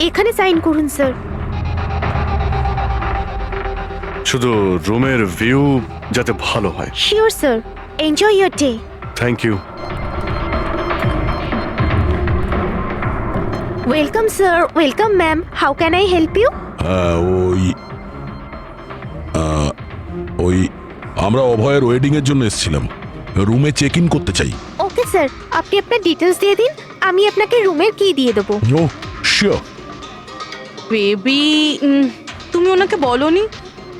এখানে সাইন করুন স্যার। শুধু রুমের ভিউ যাতে ভালো হয়। Sure sir, enjoy your day. Thank you. Welcome sir, welcome ma'am, how can I help you? ওই আমরা অভয়ের ওয়েডিং এর জন্য এসেছিলাম, রুমে চেক ইন করতে চাই। ওকে স্যার, আপনি আপনার ডিটেলস দিয়ে দিন, আমি আপনাকে রুমের কি দিয়ে দেবো। ও শিওর। বেবি, তুমি ওনাকে বলনি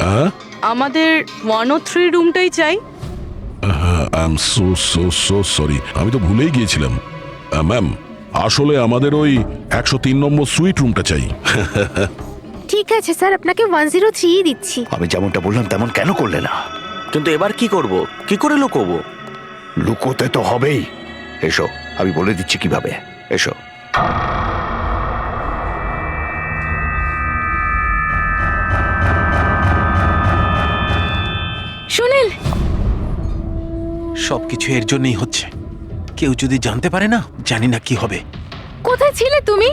হ্যাঁ, আমাদের 103 রুমটাই চাই? I am so so so sorry, আমি তো ভুলেই গিয়েছিলাম। ম্যাম, আসলে আমাদের ওই 103 নম্বর সুইট রুমটা চাই। ঠিক আছে স্যার, আপনাকে 103 দিচ্ছি। আমি যেমনটা বললাম তেমন কেন করলে না? কিন্তু এবার কি করব, কি করে লুকোবো? লুকোতে তো হবেই। এসো, আমি বলে দিচ্ছি কিভাবে। এসো। সুনীল, সবকিছু এর জন্যই হচ্ছে। কেউ যদি জানতে পারে না, জানি না কি হবে। কোথায় ছিলে তুমি?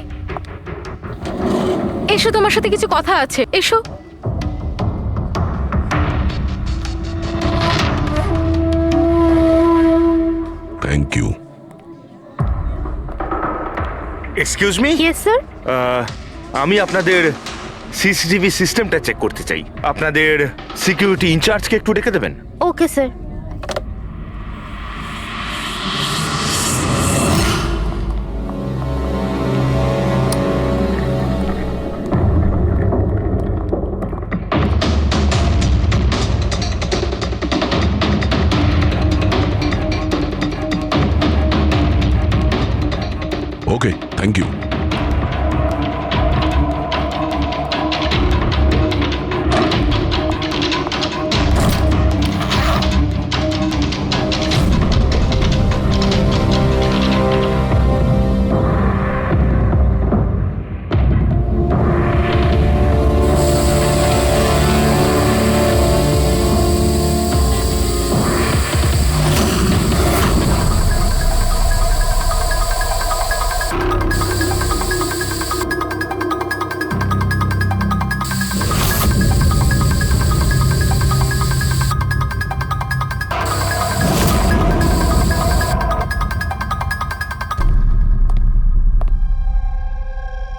এসো, তোমার সাথে কিছু কথা আছে, এসো। Thank you. Excuse me, yes sir. আমি আপনাদের সিসিটিভি সিস্টেমটা চেক করতে চাই। আপনাদের সিকিউরিটি ইনচার্জকে একটু ডেকে দেবেন। Okay sir. Okay, thank you.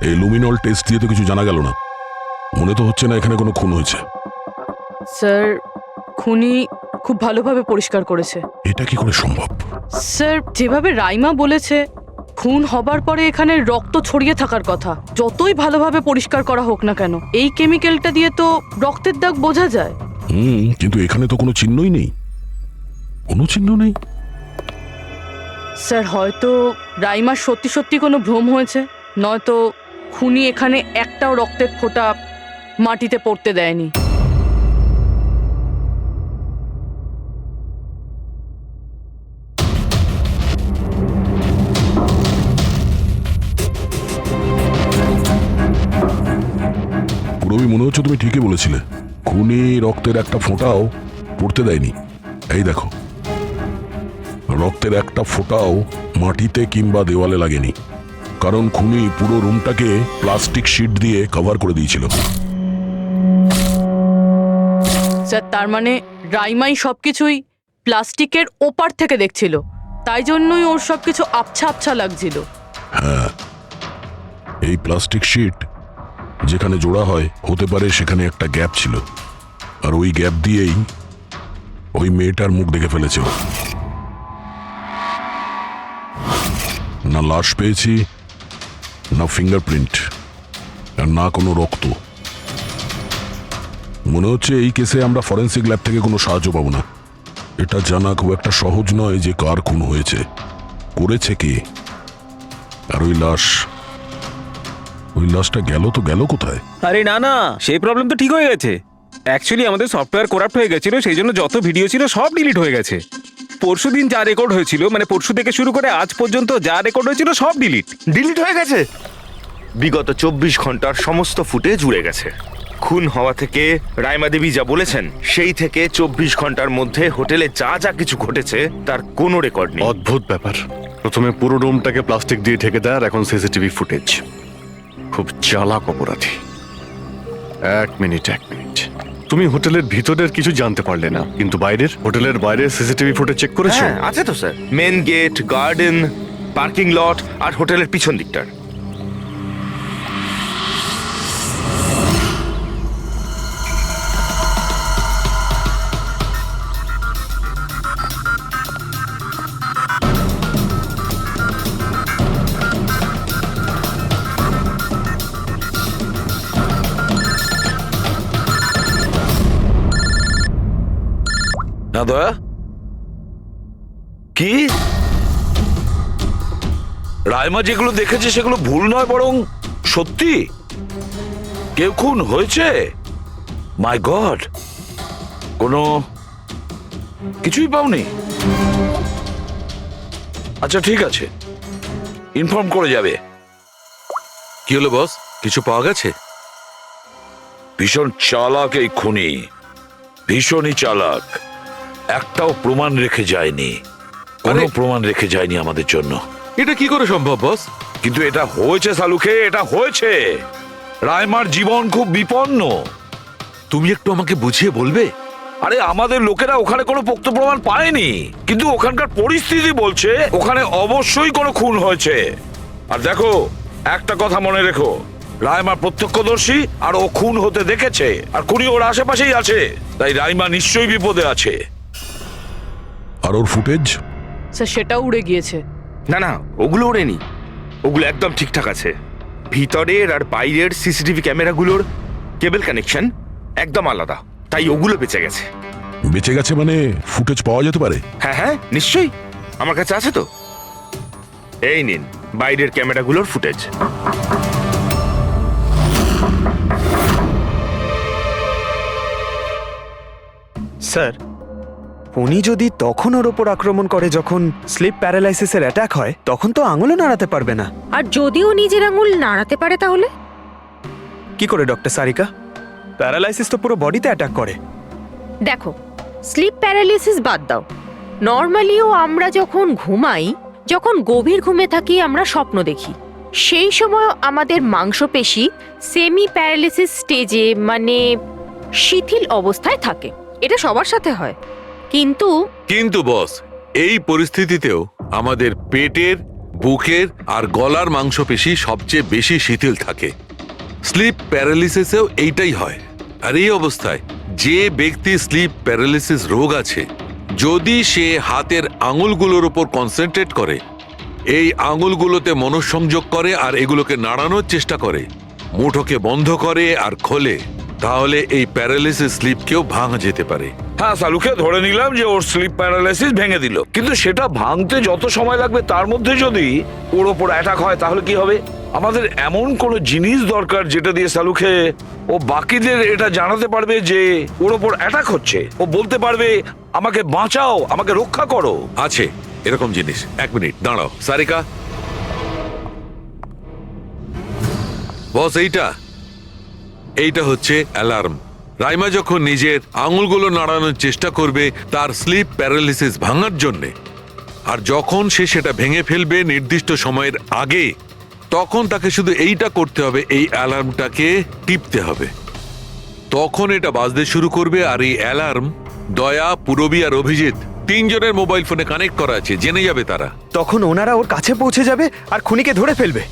এই লুমিনল টেস্ট দিয়ে তো কিছু জানা গেল না। মনে তো হচ্ছে না এখানে কোনো খুন হয়েছে। স্যার, খুনি খুব ভালোভাবে পরিষ্কার করেছে। এটা কি করে সম্ভব? স্যার, যেভাবে রাইমা বলেছে, খুন হবার পরে এখানে রক্ত ছড়িয়ে থাকার কথা। যতই ভালোভাবে পরিষ্কার করা হোক না কেন, এই কেমিক্যালটা দিয়ে তো রক্তের দাগ বোঝা যায়। কিন্তু এখানে তো কোনো চিহ্নই নেই, কোনো চিহ্ন নেই। স্যার, হয়তো রাইমার সত্যি সত্যি কোনো ভ্রম হয়েছে, নয়তো খুনি এখানে একটাও রক্তের ফোঁটা মাটিতে পড়তে দেয়নি। পুরবি, মনে হচ্ছে তুমি ঠিকই বলেছিলে, খুনি রক্তের একটা ফোঁটাও পড়তে দেয়নি। এই দেখো, রক্তের একটা ফোঁটাও মাটিতে কিংবা দেওয়ালে লাগেনি, কারণ খুনি পুরো রুমটাকে প্লাস্টিক শিট দিয়ে কভার করে দিয়েছিল। স্যার, তার মানে রাইমাই সবকিছুই প্লাস্টিকের ওপার থেকে দেখছিল, তাই জন্যই ওর সবকিছু আবছা আবছা লাগছিল। হ্যাঁ, এই প্লাস্টিক শিট যেখানে জোড়া হয়, হতে পারে সেখানে একটা গ্যাপ ছিল, আর ওই গ্যাপ দিয়েই ওই মেয়েটার মুখ দেখে ফেলেছে ও। না লাশ পেয়েছি, না ফিঙ্গারপ্রিন্ট, আর না কোনো রক্ত। মনে হচ্ছে এই কেসে আমরা ফরেন্সিক ল্যাব থেকে কোনো সাহায্য পাবো না। এটা জানা খুব একটা সহজ নয় যে কার খুন হয়েছে, করেছে কে। আর ওই লাশটা গেল তো গেল কোথায়? আরে না না, সেই প্রবলেম তো ঠিক হয়ে গেছে। অ্যাকচুয়ালি আমাদের সফটওয়্যার করাপ্ট হয়ে গেছিল, সেই জন্য যত ভিডিও ছিল সব ডিলিট হয়ে গেছে। পরশুদিন যা রেকর্ড হয়েছিল, মানে পরশু থেকে শুরু করে আজ পর্যন্ত যা রেকর্ড হয়েছিল সব ডিলিট হয়ে গেছে। বিগত 24 ঘন্টার সমস্ত ফুটেজ উড়ে গেছে। খুন হওয়া থেকে রাইমা দেবী যা বলেছেন, সেই থেকে 24 ঘন্টার মধ্যে হোটেলে যা যা কিছু ঘটেছে তার কোনো রেকর্ড নেই। অদ্ভুত ব্যাপার, প্রথমে পুরো রুমটাকে প্লাস্টিক দিয়ে ঢেকে দেয়, আর এখন সিসিটিভি ফুটেজ। খুব চালাক অপরাধী। এক মিনিট। তুমি হোটেলের ভিতরের কিছু জানতে পারলে না, কিন্তু বাইরের হোটেলের বাইরে সিসিটিভি ফুটেজ চেক করেছো? হ্যাঁ আছে তো sir, main gate, garden, parking lot আর হোটেলের পিছন দিকটার। না দয়া, কি রাইমা যেগুলো দেখেছে সেগুলো ভুল নয়, বরং সত্যি? কেউ খুন হয়েছে? মাই গড, কোনো কিছুই পাওনি? আচ্ছা ঠিক আছে, ইনফর্ম করে যাবে। কি হলো বস, কিছু পাওয়া গেছে? ভীষণ চালাক এই খুনি, ভীষণই চালাক। একটাও প্রমাণ রেখে যায়নি, কোনো প্রমাণ রেখে যায়নি আমাদের জন্য। এটা কি করে সম্ভব বস? কিন্তু এটা হয়েছে সালুকে, এটা হয়েছে। রাইমার জীবন খুব বিপন্ন। তুমি একটু আমাকে বুঝিয়ে বলবে? আরে আমাদের লোকেরা ওখানে কোনো পোক্ত প্রমাণ পায়নি, কিন্তু ওখানকার পরিস্থিতি বলছে ওখানে অবশ্যই কোনো খুন হয়েছে। আর দেখো, একটা কথা মনে রেখো, রাইমা প্রত্যক্ষদর্শী, আর ও খুন হতে দেখেছে, আর খুনি ওর আশেপাশেই আছে, তাই রাইমা নিশ্চয়ই বিপদে আছে। আর ওর ফুটেজ? স্যার সেটাও উড়ে গিয়েছে। না ওগুলো ওড়েনি, ওগুলো একদম ঠিকঠাক আছে। ভিতরের আর বাইরের সিসিটিভি ক্যামেরাগুলোর কেবল কানেকশন একদম আলাদা, তাই ওগুলো বেঁচে গেছে। বেঁচে গেছে মানে ফুটেজ পাওয়া যেতে পারে? হ্যাঁ নিশ্চয়ই, আমার কাছে আছে তো। এই নিন বাইরের ক্যামেরাগুলোর ফুটেজ। স্যার, উনি যদি তখন ওর ওপর আক্রমণ করে যখন স্লিপ প্যারালাইসিসের অ্যাটাক হয়, তখন তো আঙুলও নাড়াতে পারবে না। আর যদিও নিজের আঙুল নাড়াতে পারে তাহলে? কি করে ডক্টর সারিকা? প্যারালাইসিস তো পুরো বডিতে অ্যাটাক করে। দেখো, স্লিপ প্যারালিসিস বাদ দাও, নর্মালিও আমরা যখন ঘুমাই, যখন গভীর ঘুমে থাকি আমরা স্বপ্ন দেখি, সেই সময় আমাদের মাংসপেশি সেমি প্যারালিসিস স্টেজে মানে শিথিল অবস্থায় থাকে। এটা সবার সাথে হয়। কিন্তু বস, এই পরিস্থিতিতেও আমাদের পেটের, বুকের আর গলার মাংসপেশি সবচেয়ে বেশি শিথিল থাকে। স্লিপ প্যারালিসিসেও এইটাই হয়। আর এই অবস্থায় যে ব্যক্তি স্লিপ প্যারালিসিস রোগ আছে, যদি সে হাতের আঙুলগুলোর উপর কনসেন্ট্রেট করে, এই আঙুলগুলোতে মনঃসংযোগ করে আর এগুলোকে নাড়ানোর চেষ্টা করে, মুঠোকে বন্ধ করে আর খোলে, তাহলে এই প্যারালিসিস স্লিপকেও ভাঙা যেতে পারে। হ্যাঁ সালুকে ধরে নিলাম যে ওর স্লিপ প্যারালাইসিস ভেঙে দিল, কিন্তু সেটা ভাঙতে যত সময় লাগবে তার মধ্যে যদি ওর ওপর অ্যাটাক হয় তাহলে কি হবে? আমাদের এমন কোনো জিনিস দরকার যেটা দিয়ে সালুকে ও বাকিদের এটা জানাতে পারবে যে ওর ওপর অ্যাটাক হচ্ছে। ও বলতে পারবে আমাকে বাঁচাও, আমাকে রক্ষা করো। আছে এরকম জিনিস। এক মিনিট দাঁড়াও সারিকা। বস, এইটা হচ্ছে অ্যালার্ম। রাইমা যখন নিজের আঙুলগুলো নাড়ানোর চেষ্টা করবে তার স্লিপ প্যারালিসিস ভাঙার জন্যে, আর যখন সে সেটা ভেঙে ফেলবে নির্দিষ্ট সময়ের আগে, তখন তাকে শুধু এইটা করতে হবে, এই অ্যালার্মটাকে টিপতে হবে। তখন এটা বাজতে শুরু করবে, আর এই অ্যালার্ম দয়া, পুরবী আর অভিজিৎ তিনজনের মোবাইল ফোনে কানেক্ট করা আছে, জেনে যাবে তারা। তখন ওনারা ওর কাছে পৌঁছে যাবে আর খুনিকে ধরে ফেলবে।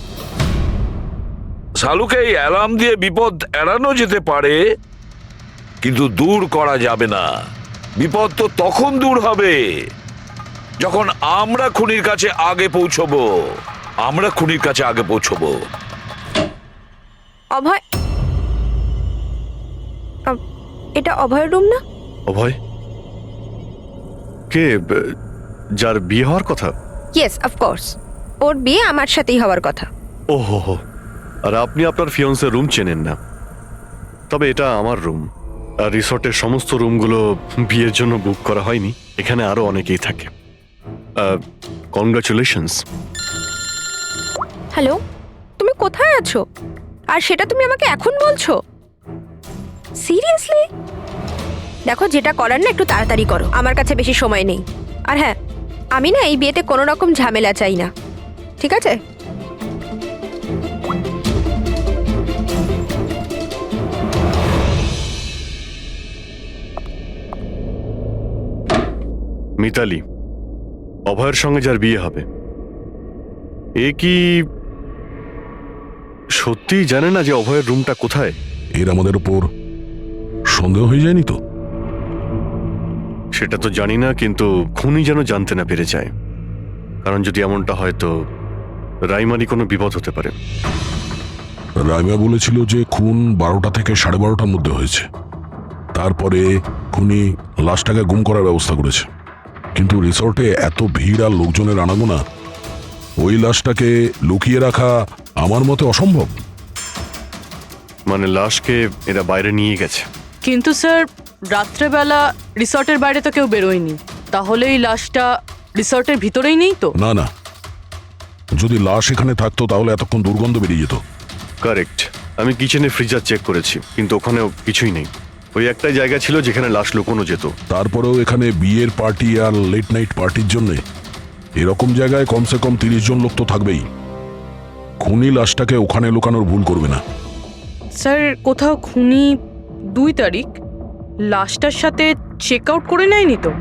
সালুকে এই অ্যালার্ম দিয়ে বিপদ এড়ানো যেতে পারে, কিন্তু দূর করা যাবে না। বিপদ তো তখন দূর হবে যখন আমরা খুনির কাছে আগে পৌঁছবো। অভয়, এটা অভয়ের রুম না? অভয় কে? যার বিয়ে হওয়ার কথা? ইয়েস, অফকোর্স, ওর বিয়ে আমার সাথেই হওয়ার কথা। ওহো, আর আপনি আপনার ফিয়ন্সের রুম চেনেন না? তবে এটা আমার রুম, আর রিসর্টের সমস্ত রুমগুলো বিয়ের জন্য বুক করা হয়নি। এখানে আরো অনেকেই থাকে। কনগ্রাচুলেশনস। হ্যালো, তুমি কোথায় আছো? আর সেটা তুমি আমাকে এখন বলছো? সিরিয়াসলি? দেখো, যেটা করার না একটু তাড়াতাড়ি করো, আমার কাছে বেশি সময় নেই। আর হ্যাঁ, আমি না এই বিয়েতে কোনো রকম ঝামেলা চাই না, ঠিক আছে? মিতালি, অভয়ের সঙ্গে যার বিয়ে হবে, এ কি সত্যিই জানে না যে অভয়ের রুমটা কোথায়? এর আমাদের উপর সন্দেহ হয়ে যায়নি তো? সেটা তো জানি না, কিন্তু খুনি যেন জানতে না পেরে যায়। কারণ যদি এমনটা হয় তো রাইমারই কোনো বিপদ হতে পারে। রাইমা বলেছিল যে খুন 12টা থেকে 12:30টার মধ্যে হয়েছে। তারপরে খুনি লাশটাকে গুম করার ব্যবস্থা করেছে। কিন্তু রিসর্টে এত ভিড় আর লোকজনের আনাগোনা, ওই লাশটাকে লুকিয়ে রাখা আমার মতে অসম্ভব। মানে লাশকে এরা বাইরে নিয়ে গেছে? কিন্তু স্যার, রাত্রেবেলা রিসর্টের বাইরে তো কেউ বেরোয়নি, তাহলে এই লাশটা রিসর্টের ভিতরেই নেই তো? না না, যদি লাশ এখানে থাকতো তাহলে এতক্ষণ দুর্গন্ধ বেরিয়ে যেত। কারেক্ট। আমি কিচেনে ফ্রিজার চেক করেছি, কিন্তু ওখানেও কিছুই নেই। ওই একটাই জায়গা ছিল যেখানে লাশ লুকোনো যেত। তারপরেও এখানে বিয়ের পার্টি আর লেট নাইট পার্টির জন্য এরকম জায়গায় কমসে কম 30 জন লোক তো থাকবেই। খুনি লাশটাকে ওখানে লুকানোর ভুল করবে না। স্যার, কোথাও খুনি 2 তারিখ লাশটার সাথে চেক আউট করে নেয়নি তো?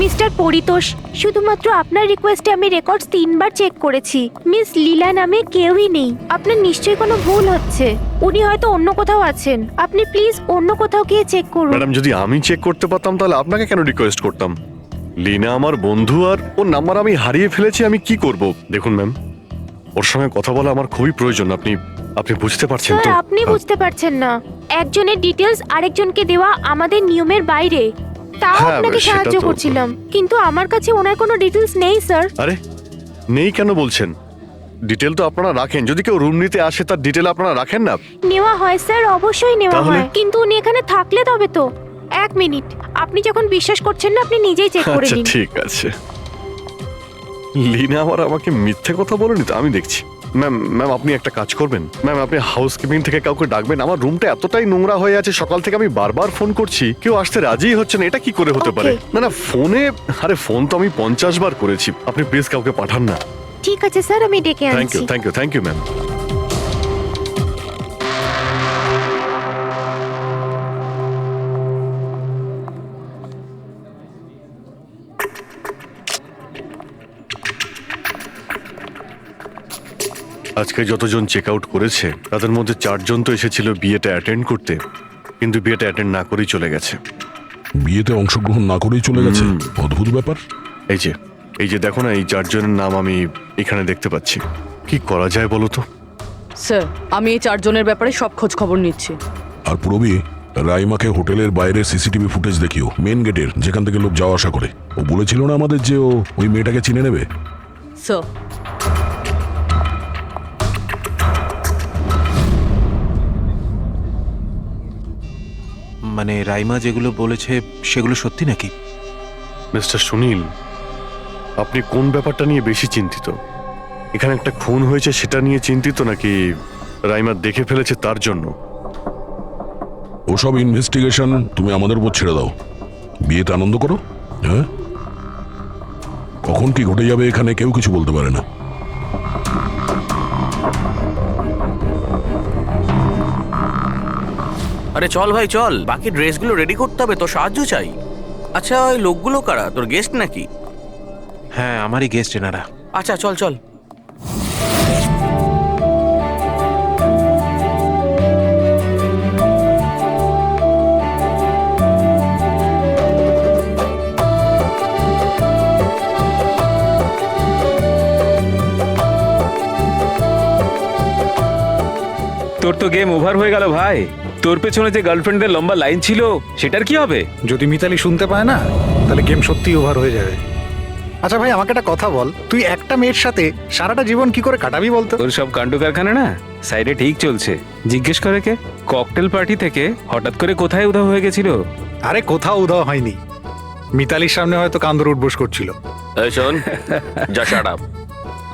মিস্টার পরিতোষ, শুধুমাত্র আপনার রিকোয়েস্টে আমি রেকর্ডস 3 বার চেক করেছি। মিস লীলা নামে কেউই নেই। আপনার নিশ্চয়ই কোনো ভুল হচ্ছে। উনি হয়তো অন্য কোথাও আছেন। আপনি প্লিজ অন্য কোথাও গিয়ে চেক করুন। ম্যাডাম, যদি আমি চেক করতে পারতাম তাহলে আপনাকে কেন রিকোয়েস্ট করতাম? লিনা আমার বন্ধু, আর ওর নাম্বার আমি হারিয়ে ফেলেছি। আমি কি করব? দেখুন ম্যাম, ওর সঙ্গে কথা বলা আমার খুবই প্রয়োজন। আপনি বুঝতে পারছেন তো? স্যার, আপনি বুঝতে পারছেন না। একজনের ডিটেলস আরেকজনকে দেওয়া আমাদের নিয়মের বাইরে। তাও হ্যাঁ, আপনাকে সেটা সাহায্য তো- করছিলাম, কিন্তু আমার কাছে ওনার কোনো ডিটেলস নেই স্যার। আরে নেই কেন বলছেন? ডিটেল তো আপনারা রাখেন। যদি কেউ রুম নিতে আসে তার ডিটেল আপনারা রাখেন না? নেওয়া হয় স্যার, অবশ্যই নেওয়া তাহলে? হয়, কিন্তু উনি এখানে থাকলে তবে তো। 1 মিনিট, আপনি যখন বিশ্বাস করছেন না, আপনি নিজেই চেক করে আচ্ছা নিন। ঠিক আছে। লিনা আমাকে মিথ্যে কথা বলেনি তো? আমি দেখছি। ম্যাম আপনি একটা কাজ করবেন। ম্যাম, আপনি হাউসকিপিং থেকে কাউকে ডাকবেন। আমার রুমটা এতটাই নোংরা হয়ে আছে, সকাল থেকে আমি বারবার ফোন করছি, কেউ আসতে রাজিই হচ্ছে না। এটা কি করে হতে পারে? Okay. না ফোনে, আরে ফোন তো আমি 50 বার করেছি। আপনি প্লিজ কাউকে পাঠান না। ঠিক আছে স্যার, আমি ডেকে থ্যাংক ইউ, আনছি। Thank you ma'am. আজকে যতজন চেক আউট করেছে তাদের মধ্যে 4 জন তো এসেছিল বিয়েটা অ্যাটেন্ড করতে, কিন্তু বিয়েটা অ্যাটেন্ড না করেই চলে গেছে। বিয়েতে অংশগ্রহণ না করেই চলে গেছে? অদ্ভুত ব্যাপার। এই যে দেখো না, এই 4 জনের নাম আমি এখানে দেখতে পাচ্ছি। কি করা যায় বলো তো? স্যার, আমি এই 4 জনের ব্যাপারে সব খোঁজ খবর নিচ্ছি। আর পুরবি, রাইমাকে হোটেলের বাইরে সিসিটিভি ফুটেজ দেখিও, মেন গেটের, যেখান থেকে লোক যাওয়া আসা করে। ও বলেছিল না আমাদের যে ও ওই মেয়েটাকে চিনে নেবে। স্যার, মানে রাইমা যেগুলো বলেছে সেগুলো সত্যি নাকি? মিস্টার সুনীল, আপনি কোন ব্যাপারটা নিয়ে বেশি চিন্তিত? এখানে একটা খুন হয়েছে সেটা নিয়ে চিন্তিত, নাকি রাইমা দেখে ফেলেছে তার জন্য? ওসব ইনভেস্টিগেশন তুমি আমাদের উপর ছেড়ে দাও। বিয়েতে আনন্দ করো। হ্যাঁ, কখন কি ঘটে যাবে এখানে কেউ কিছু বলতে পারে না। আরে চল ভাই চল, বাকি ড্রেসগুলো রেডি করতে হবে, তোর সাহায্য চাই। আচ্ছা, ওই লোকগুলো কারা? তোর গেস্ট নাকি? হ্যাঁ, আমারই গেস্ট এনারা। আচ্ছা চল চল। তোর তো গেম ওভার হয়ে গেল ভাই। তোর পেছনে যে গার্লফ্রেন্ডদের লম্বা লাইন ছিল সেটার কি হবে? যদি মিতালি শুনতে পায় না, তাহলে গেম সত্যিই ওভার হয়ে যাবে। আচ্ছা ভাই, আমাকে একটা কথা বল, তুই একটা মেয়ের সাথে সারাটা জীবন কি করে কাটাবি বলতো? তোর সব কাণ্ড কারখানা না সাইডে ঠিক চলছে। জিজ্ঞেস করে কে? ককটেল পার্টি থেকে হঠাৎ করে কোথায় উধাও হয়ে গেছিল? আরে কোথাও উধাও হয়নি, মিতালির সামনে হয়তো কান্দর উঠবোস করছিল। এই শোন, যা শাট আপ।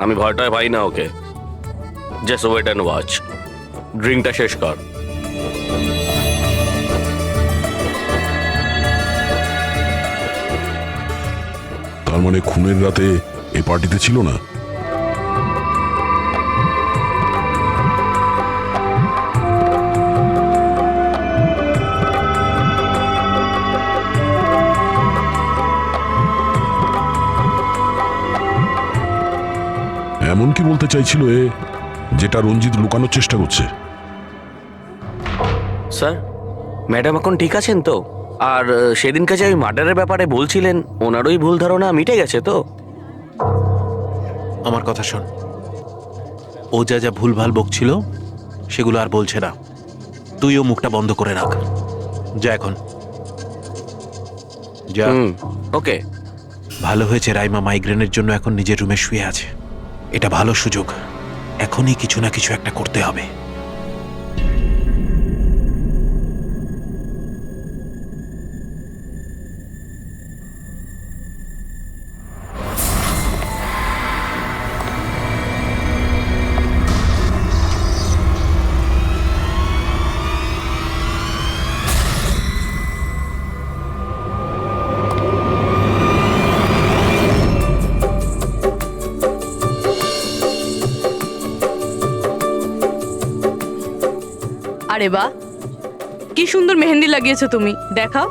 আমি ভয়টায় পাই না okay. Just wait and watch. ড্রিঙ্কটা শেষ কর। তার মানে খুনের রাতে এই পার্টিতে ছিল না? এমন কি বলতে চাইছিল এ, যেটা রঞ্জিত লুকানোর চেষ্টা করছে? স্যার ম্যাডাম এখন ঠিক আছেন তো? আর সেদিনকে যে ওই মার্ডারের ব্যাপারে বলছিলেন, ওনারই ভুল ধারণা মিটে গেছে তো? আমার কথা শোন, ও যা যা ভুলভাল বকছিল সেগুলো আর বলছে না। তুইও মুখটা বন্ধ করে রাখ। যা এখন যা। ওকে। ভালো হয়েছে রাইমা মাইগ্রেনের জন্য এখন নিজের রুমে শুয়ে আছে। এটা ভালো সুযোগ, এখনই কিছু না কিছু একটা করতে হবে। আরে বাহ, কি সুন্দর মেহেন্দি লাগিয়েছো তুমি, দেখাও।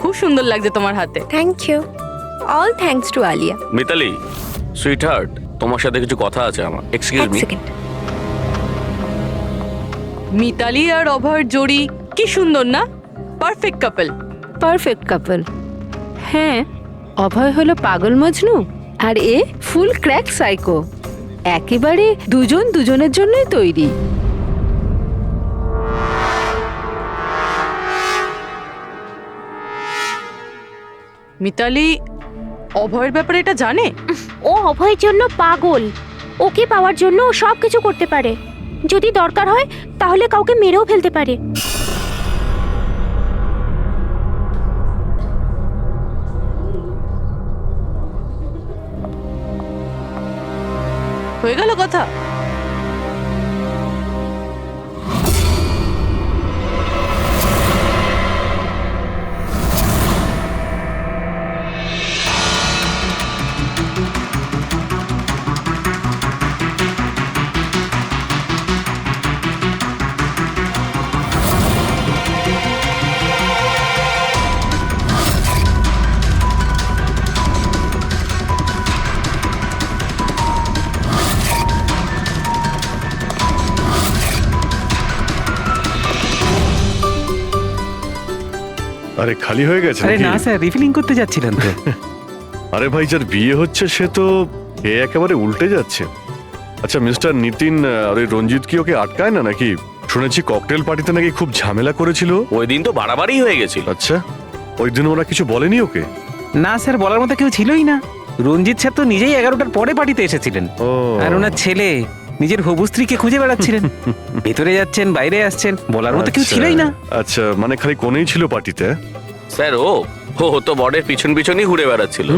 খুব সুন্দর লাগছে তোমার হাতে। Thank you. All thanks to Alia. Mitali sweetheart, তোমার সাথে কিছু কথা আছে আমার। Excuse me. মিতালি আর অভয়ের জোড়ি কি সুন্দর না? Perfect couple. Perfect couple. হ্যাঁ, অভয় হলো পাগল মজনু আর এ ফুল ক্র্যাক সাইকো। একেবারে দুজন দুজনের জন্যই তৈরি। মিতালি অভয়ের ব্যাপারে এটা জানে? ও অভয়ের জন্য পাগল। ওকে পাওয়ার জন্য ও সব কিছু করতে পারে। যদি দরকার হয় তাহলে কাউকে মেরেও ফেলতে পারে। হয়ে গেল কথা। আরে খালি হয়ে গেছে আরে নাকি? না স্যার, রিফিলিং করতে যাচ্ছিলেন তো। আরে ভাই, যার বিয়ে হচ্ছে সে তো এ একেবারে উল্টে যাচ্ছে। আচ্ছা মিস্টার নিতিন, আর ওই রঞ্জিত কি ওকে আটকায় না নাকি? শুনেছি ককটেল পার্টিতে নাকি খুব ঝামেলা করেছিল। ওই দিন তো বাড়াবাড়ি হয়ে গেছিল। আচ্ছা, ওই দিন ওরা কিছু বলেনি ওকে? না স্যার, বলার মতো কেউ ছিলই না। রঞ্জিত স্যার তো নিজেই 11টার পরে পার্টিতে এসেছিলেন। ও আর ওনার ছেলে নিজের হবু স্ত্রীকে খুঁজে বেড়াচ্ছিলেন। ভেতরে যাচ্ছেন, বাইরে আসছেন, বলার মতো কেউ ছিলই না। আচ্ছা, মানে খালি কোনেই ছিল পার্টিতে? স্যার ও ও তো বরের পিছন পিছনই ঘুরে বেড়াচ্ছিল।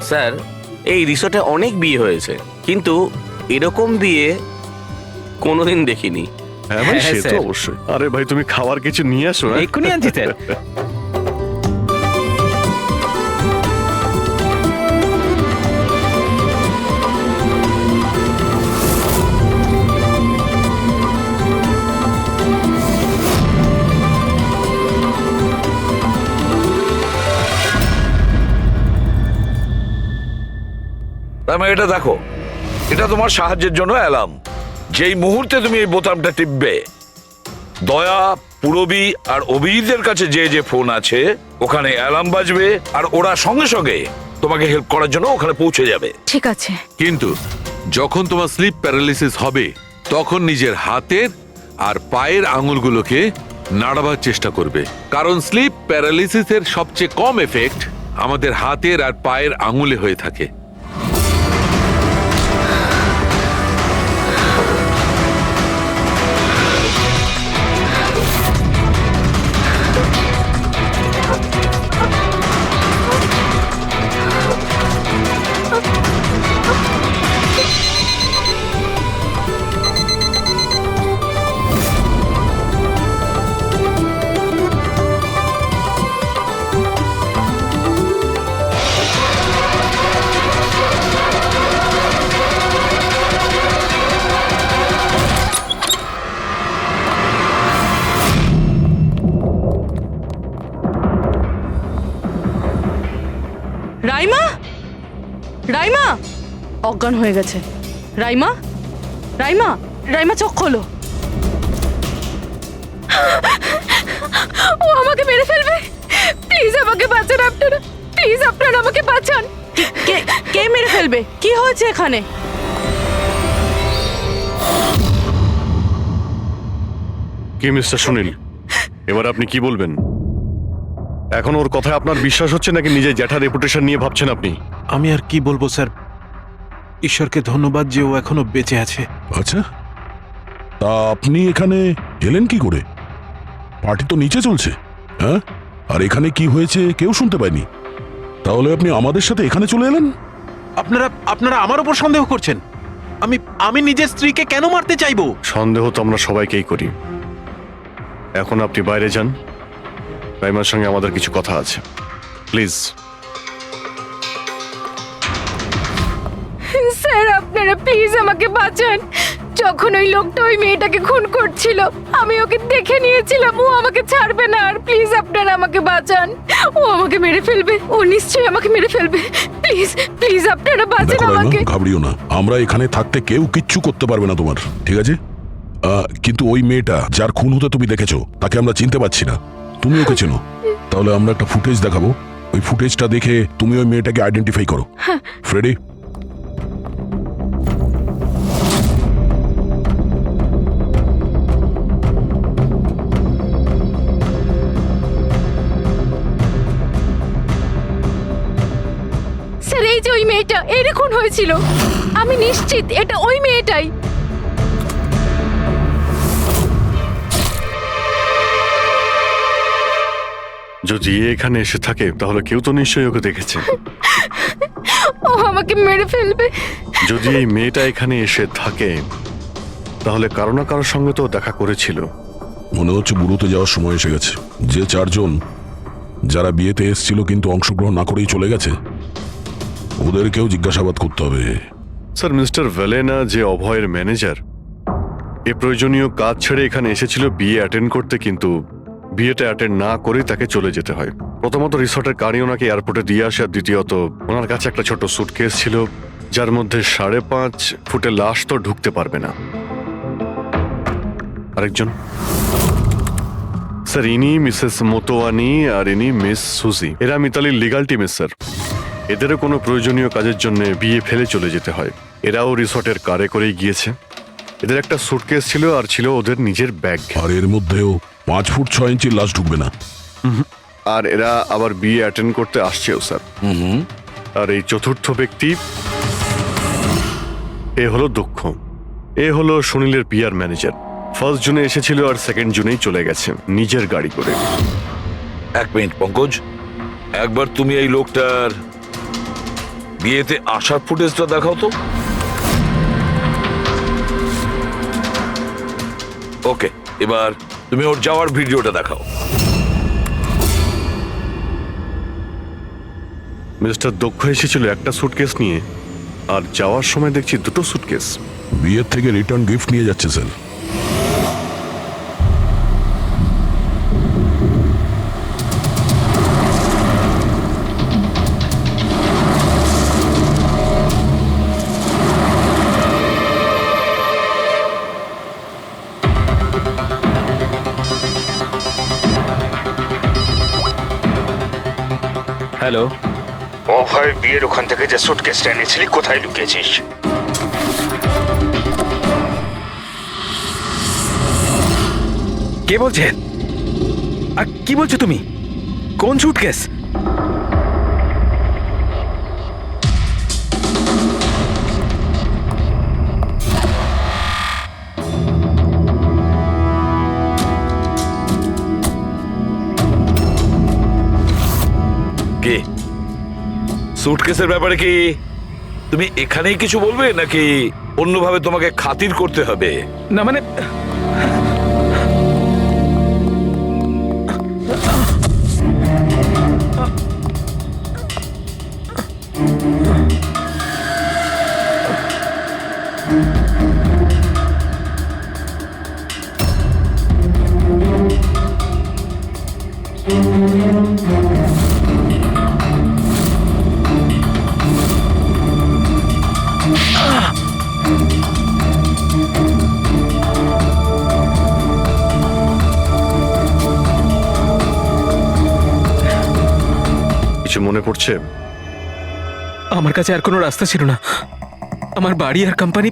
স্যার এই রিসোর্টে অনেক বিয়ে হয়েছে, কিন্তু এরকম বিয়ে কোনোদিন দেখিনি। হ্যাঁ ভাই, হ্যাঁ, সে তো স্যার। অবশ্যই। আরে ভাই, তুমি খাবার কিছু নিয়ে আসো। হ্যাঁ? এক্ষুনি আনছি স্যার। তার মানে এটা দেখো, এটা তোমার সাহায্যের জন্য অ্যালার্ম। যেই মুহূর্তে তুমি এই বোতামটা টিপবে, দয়া, পুরবী আর অভিজিতের কাছে যে যে ফোন আছে ওখানে অ্যালার্ম বাজবে, আর ওরা সঙ্গে সঙ্গে তোমাকে হেল্প করার জন্য ওখানে পৌঁছে যাবে। ঠিক আছে। কিন্তু যখন তোমার স্লিপ প্যারালিসিস হবে তখন নিজের হাতের আর পায়ের আঙুলগুলোকে নাড়াবার চেষ্টা করবে, কারণ স্লিপ প্যারালিসিসের সবচেয়ে কম এফেক্ট আমাদের হাতের আর পায়ের আঙুলে হয়ে থাকে। রাইমা, রাইমা, অজ্ঞান হয়ে গেছে। রাইমা, রাইমা, রাইমা চোখ খোলো। ও আমাকে মেরে ফেলবে। প্লিজ আমাকে বাঁচান আপনারা, প্লিজ আপনারা আমাকে বাঁচান। কে কে মেরে ফেলবে? কি হয়েছে এখানে? কি মিস্টার সুনীল, এবার আপনি কি বলবেন? এখন ওর কথায় আপনার বিশ্বাস হচ্ছে নাকি নিজের জ্যাঠার রেপুটেশন নিয়ে ভাবছেন আপনি? আমি আর কি বলবো স্যার, ঈশ্বরকে ধন্যবাদ যে ও এখনো বেঁচে আছে। আচ্ছা, তা আপনি এখানে এলেন কি করে? পার্টি তো নিচে চলছে, হ্যাঁ? আর এখানে কি হয়েছে কেউ শুনতে পায়নি, তাহলে আপনি আমাদের সাথে এখানে চলে এলেন? আপনারা আপনারা আমার উপর সন্দেহ করছেন? আমি নিজের স্ত্রীকে কেন মারতে চাইবো? সন্দেহ তো আমরা সবাইকেই করি। এখন আপনি বাইরে যান, রাইমার সঙ্গে আমাদের কিছু কথা আছে, প্লিজ। স্যার আপনারা প্লিজ আমাকে বাঁচান। যখন ওই লোকটা ওই মেয়েটাকে খুন করছিল আমি ওকে দেখে নিয়েছিলাম, ও আমাকে ছাড়বে না। আর প্লিজ আপনারা আমাকে বাঁচান, ও আমাকে মেরে ফেলবে, ও নিশ্চয়ই আমাকে মেরে ফেলবে। প্লিজ প্লিজ আপনারা বাঁচান দেখো রাইমা, আমাকে। ঘাবড়িও না, আমরা এখানে থাকতে কেউ কিচ্ছু করতে পারবে না তোমার, ঠিক আছে? কিন্তু ওই মেয়েটা যার খুন হতে তুমি দেখেছো তাকে আমরা চিনতে পারছি না, তুমি ওকে চেনো। তাহলে আমরা একটা ফুটেজ দেখাবো, ওই ফুটেজটা দেখে তুমি ওই মেয়েটাকে আইডেন্টিফাই করো। ফ্রেডি, স্যার এই যে ওই মেয়েটা, এরই খুন হয়েছিল। আমি নিশ্চিত এটা ওই মেয়েটাই। যদি এখানে এসে থাকে তাহলে কেউ তো নিশ্চয়ই ওকে দেখেছে। ও আমাকে মেরে ফেলবে। যদি এই মেয়েটা এখানে এসে থাকে তাহলে কারো না কারোর সঙ্গে তো দেখা করেছিল। মনে হচ্ছে বুড়োতে যাওয়ার সময় এসে গেছে। যে চারজন যারা বিয়েতে এসেছিল কিন্তু অংশগ্রহণ না করেই চলে গেছে, ওদেরকেও জিজ্ঞাসাবাদ করতে হবে। স্যার, মিস্টার ভেলেনা যে অভয়ের ম্যানেজার, এ প্রয়োজনীয় কাজ ছেড়ে এখানে এসেছিল বিয়ে অ্যাটেন্ড করতে, কিন্তু বিয়েটা অ্যাটেন্ড না করে তাকে চলে যেতে হয়। প্রথমত রিসর্টের গাড়ি ওনাকে এয়ারপোর্টে দিয়ে আসে, আর দ্বিতীয়ত ওনার কাছে একটা ছোট সুটকেস ছিল যার মধ্যে 5.5 ফুটের লাশ তো ঢুকতে পারবে না। আরেকজন স্যার, ইনি মিসেস মোতোয়ানি আর ইনি মিস সুজি। এরা মিতালির লিগাল টিমের স্যার। এদেরও কোনো প্রয়োজনীয় কাজের জন্য বিয়ে ফেলে চলে যেতে হয়। এরাও রিসর্টের কারে করেই গিয়েছে। এদের একটা সুটকেস ছিল আর ছিল ওদের নিজের ব্যাগ। আর এর মধ্যেও 5 ফুট 6 ইঞ্চির লাশ ঢুকবে না। আর এরা আবার বিয়ে অ্যাটেন্ড করতে আসছেও স্যার। আর এই চতুর্থ ব্যক্তি, এ হলো দক্ষ। এ হলো সুনীলের পিআর ম্যানেজার। 1 জুনে এসেছিল আর 2 জুনেই চলে গেছে নিজের গাড়ি করে। 1 মিনিট পঙ্কজ, একবার তুমি এই লোকটার বিয়েতে আসার ফুটেজটা দেখাও তো। ওকে, এবার তুমি ওর যাওয়ার ভিডিওটা দেখাও। মিস্টার দক্ষ এসেছিল একটা সুটকেস নিয়ে, আর যাওয়ার সময় দেখছি 2টো সুটকেস। বিয়ের থেকে রিটার্ন গিফট নিয়ে যাচ্ছে স্যার। হ্যালো, অভয় বিয়ের ওখান থেকে যে সুটকেসটা এনেছিলি কোথায় লুকিয়েছিস? কে বলছেন? আর কি বলছো তুমি? কোন সুটকেস? কে? সুটকেসের ব্যাপারে কি তুমি এখানেই কিছু বলবে নাকি অন্যভাবে তোমাকে খাতির করতে হবে? না মানে মনে পড়ছে? আমার কাছে আর কোনো রাস্তা ছিল না। আমার বাড়ি আর কোম্পানি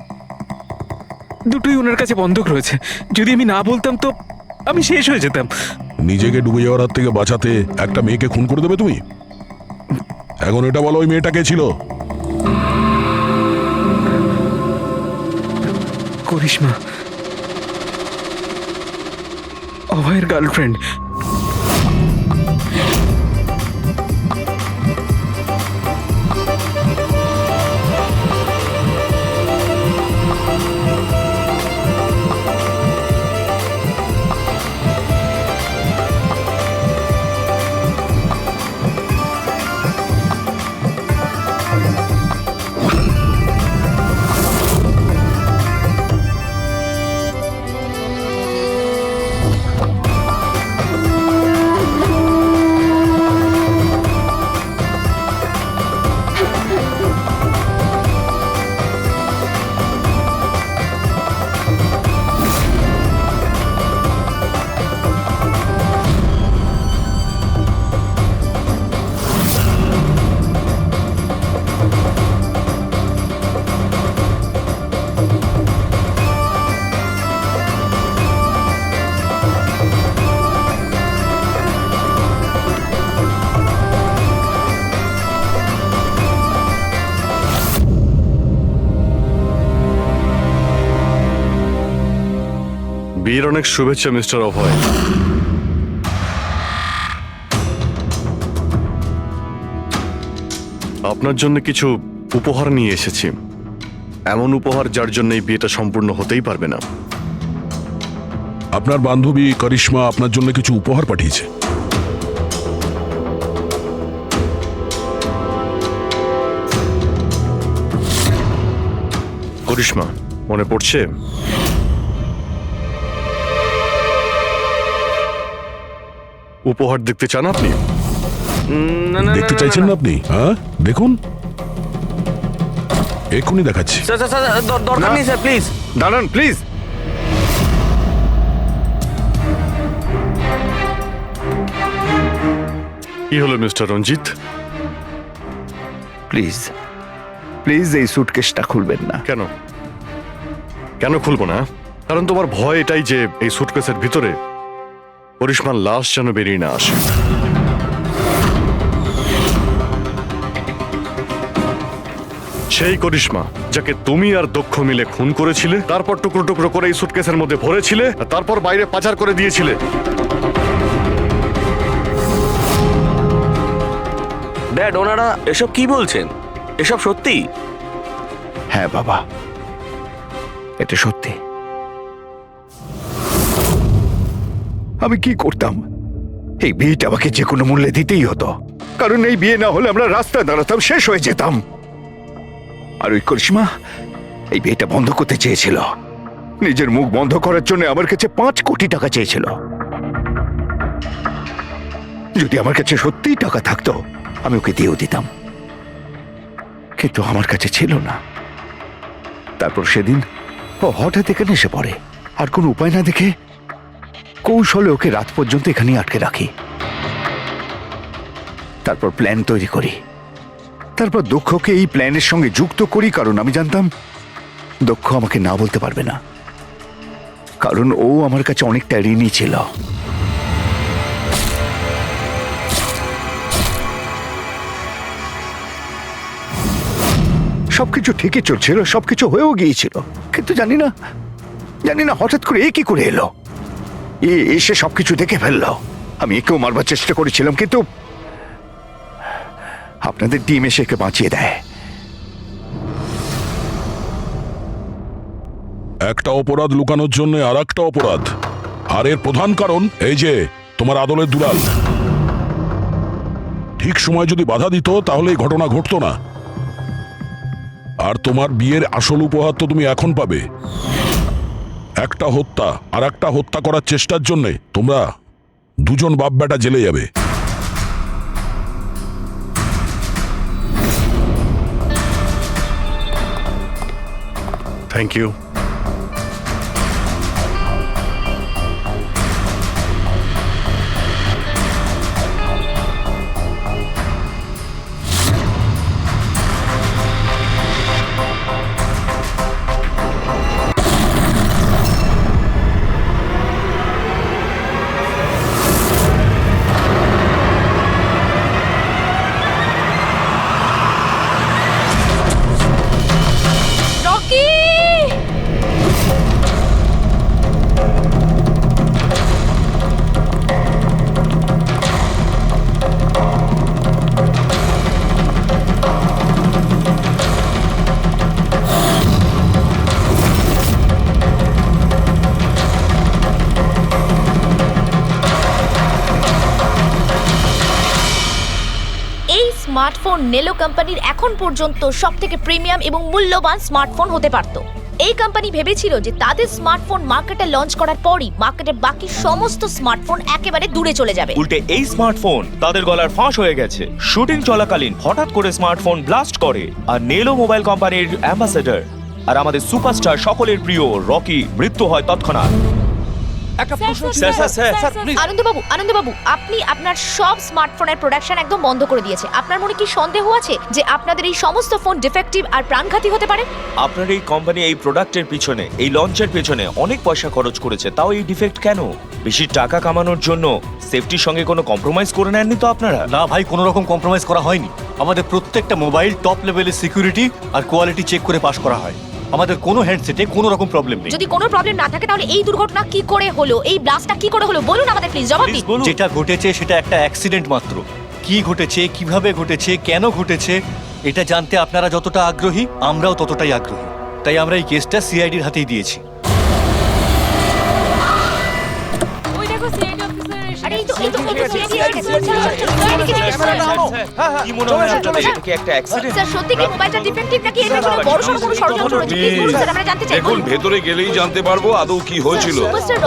দুটোই ওনার কাছে বন্ধক রয়েছে। যদি আমি না বলতাম তো আমি শেষ হয়ে যেতাম। নিজেকে ডুবে যাওয়ার হাত থেকে বাঁচাতে একটা মেয়েকে খুন করে দেবে তুমি? এখন এটা বলো, ওই মেয়েটা কে ছিল? করিশ্মা, অভয়ের গার্লফ্রেন্ড। বিয়ের অনেক শুভেচ্ছা মিস্টার অভয়। আপনার জন্য কিছু উপহার নিয়ে এসেছি। এমন উপহার যার জন্য এই বিয়েটা সম্পূর্ণ হতেই পারবে না। আপনার বান্ধবী করিশ্মা আপনার জন্য কিছু উপহার পাঠিয়েছে। করিশ্মা, মনে পড়ছে? উপহার দেখতে চান আপনি? দেখতে চাইছেন না আপনি? হ্যাঁ, দেখুন, এক্ষুনি দেখাচ্ছি। স্যার স্যার স্যার, দরকার নেই স্যার, প্লিজ দাঁড়ান প্লিজ। কি হলো মিস্টার রঞ্জিত? প্লিজ প্লিজ এই সুটকেসটা খুলবেন না। কেন কেন খুলবো না? কারণ তোমার ভয় এটাই যে এই সুটকেসের ভিতরে করিশ্মার লাশ যেন বেরিয়ে না আসে। সেই করিশ্মা যাকে তুমি আর দক্ষ মিলে খুন করেছিলে, তারপর টুকরো টুকরো করে এই সুটকেসের মধ্যে ভরেছিলে, আর তারপর বাইরে পাচার করে দিয়েছিলে। ড্যাড, ওনারা এসব কি বলছেন? এসব সত্যি? হ্যাঁ বাবা, এটা সত্যি। আমি কি করতাম? এই বিয়েটা আমাকে যে কোনো মূল্যে দিতেই হতো, কারণ এই বিয়ে না হলে আমরা রাস্তায় দাঁড়াতাম, শেষ হয়ে যেতাম। আর ওই করিশ্মা এই বিয়েটা বন্ধ করতে চেয়েছিল। নিজের মুখ বন্ধ করার জন্য আমার কাছে 5 কোটি টাকা চেয়েছিল। যদি আমার কাছে সত্যিই টাকা থাকতো আমি ওকে দিয়েও দিতাম, কিন্তু আমার কাছে ছিল না। তারপর সেদিন ও হঠাৎ এখানে এসে পড়ে, আর কোনো উপায় না দেখে কৌশলে ওকে রাত পর্যন্ত এখানে আটকে রাখি। তারপর প্ল্যান তৈরি করি, তারপর দক্ষকে এই প্ল্যানের সঙ্গে যুক্ত করি, কারণ আমি জানতাম দক্ষ আমাকে না বলতে পারবে না, কারণ ও আমার কাছে অনেকটা ঋণী ছিল। সবকিছু ঠিকই চলছিল, সবকিছু হয়েও গিয়েছিল, কিন্তু জানি না হঠাৎ করে এ কি করে এলো। এসে সবকিছু দেখে ফেললো। আমি একেও মারবার চেষ্টা করেছিলাম, কিন্তু আপনাদের টিম এসে একে বাঁচিয়ে দেয়। একটা অপরাধ লুকানোর জন্য আর একটা অপরাধ, আর এর প্রধান কারণ এই যে তোমার আদলের দুলাল। ঠিক সময় যদি বাধা দিত তাহলে এই ঘটনা ঘটতো না। আর তোমার বিয়ের আসল উপহার তো তুমি এখন পাবে। একটা হত্যা আর একটা হত্যা করার চেষ্টার জন্য তোমরা দুজন বাপ বেটা জেলে যাবে। Thank you. স্মার্টফোন নেলো কোম্পানির এখন পর্যন্ত সবথেকে প্রিমিয়াম এবং মূল্যবান স্মার্টফোন হতে পারত। এই কোম্পানি ভেবেছিল যে তাদের স্মার্টফোন মার্কেটে লঞ্চ করার পরই মার্কেটের বাকি সমস্ত স্মার্টফোন একেবারে দূরে চলে যাবে। উল্টে এই স্মার্টফোন তাদের গলার ফাঁস হয়ে গেছে। শুটিং চলাকালীন হঠাৎ করে স্মার্টফোন ব্লাস্ট করে আর নেলো মোবাইল কোম্পানির অ্যাম্বাসেডর আর আমাদের সুপারস্টার সকলের প্রিয় রকি মৃত্যু হয় তৎক্ষণাৎ। আনন্দবাবু, আপনি আপনার সব স্মার্টফোনের প্রোডাকশন একদম বন্ধ করে দিয়েছে। আপনার মনে কি সন্দেহ আছে যে আপনাদের এই সমস্ত ফোন ডিফেক্টিভ আর প্রাণঘাতী হতে পারে? আপনার এই কোম্পানি এই প্রোডাক্টের পিছনে, এই লঞ্চের পিছনে অনেক পয়সা খরচ করেছে, তাও এই ডিফেক্ট কেন? বেশি টাকা কামানোর জন্য সেফটির সঙ্গে কোনো কম্প্রোমাইজ করে নেননি তো আপনারা? না ভাই, কোনো রকম কম্প্রোমাইজ করা হয়নি। আমাদের প্রত্যেকটা মোবাইল টপ লেভেলের সিকিউরিটি আর কোয়ালিটি চেক করে পাস করা হয়। আমাদের কোনো হ্যান্ডসেটে কোনো রকম প্রবলেম নেই। যদি কোনো প্রবলেম না থাকে তাহলে এই দুর্ঘটনা কি করে হলো, এই ব্লাস্টটা কি করে হলো বলুন আমাদের প্লিজ, জবাব দিন। যেটা ঘটেছে সেটা একটা অ্যাক্সিডেন্ট মাত্র। কি ঘটেছে, কিভাবে ঘটেছে, কেন ঘটেছে এটা জানতে আপনারা যতটা আগ্রহী আমরাও ততটাই আগ্রহী। তাই আমরা এই কেসটা সিআইডির হাতেই দিয়েছি। কি মনে হয় আপনাদের, এটা কি একটা অ্যাক্সিডেন্ট? স্যার সত্যি কি মোবাইলটা ডিফেক্টিভ নাকি এটার জন্য বড়সড় কোনো ষড়যন্ত্র রয়েছে? প্লিজ বলুন স্যার, আমরা জানতে চাই। দেখুন, ভেতরে গেলেই জানতে পারবো আদৌ কি হয়েছিল।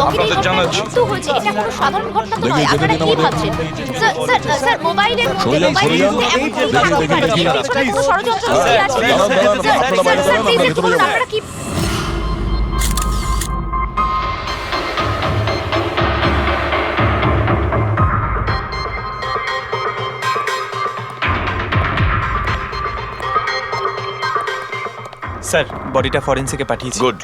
আপনাদের জানাচ্ছি। মৃত্যু হয়েছে, এটা কোনো সাধারণ ঘটনা তো নয়। আপনারা কি ভাবছেন? স্যার মোবাইলের মধ্যে এমন কি থাকতে পারে? এর পেছনে কোনো ষড়যন্ত্র লুকিয়ে আছে? স্যার প্লিজ একটু বলুন আপনারা কি। স্যার বডিটা ফরেন্সিকে পাঠিয়েছি। গুড।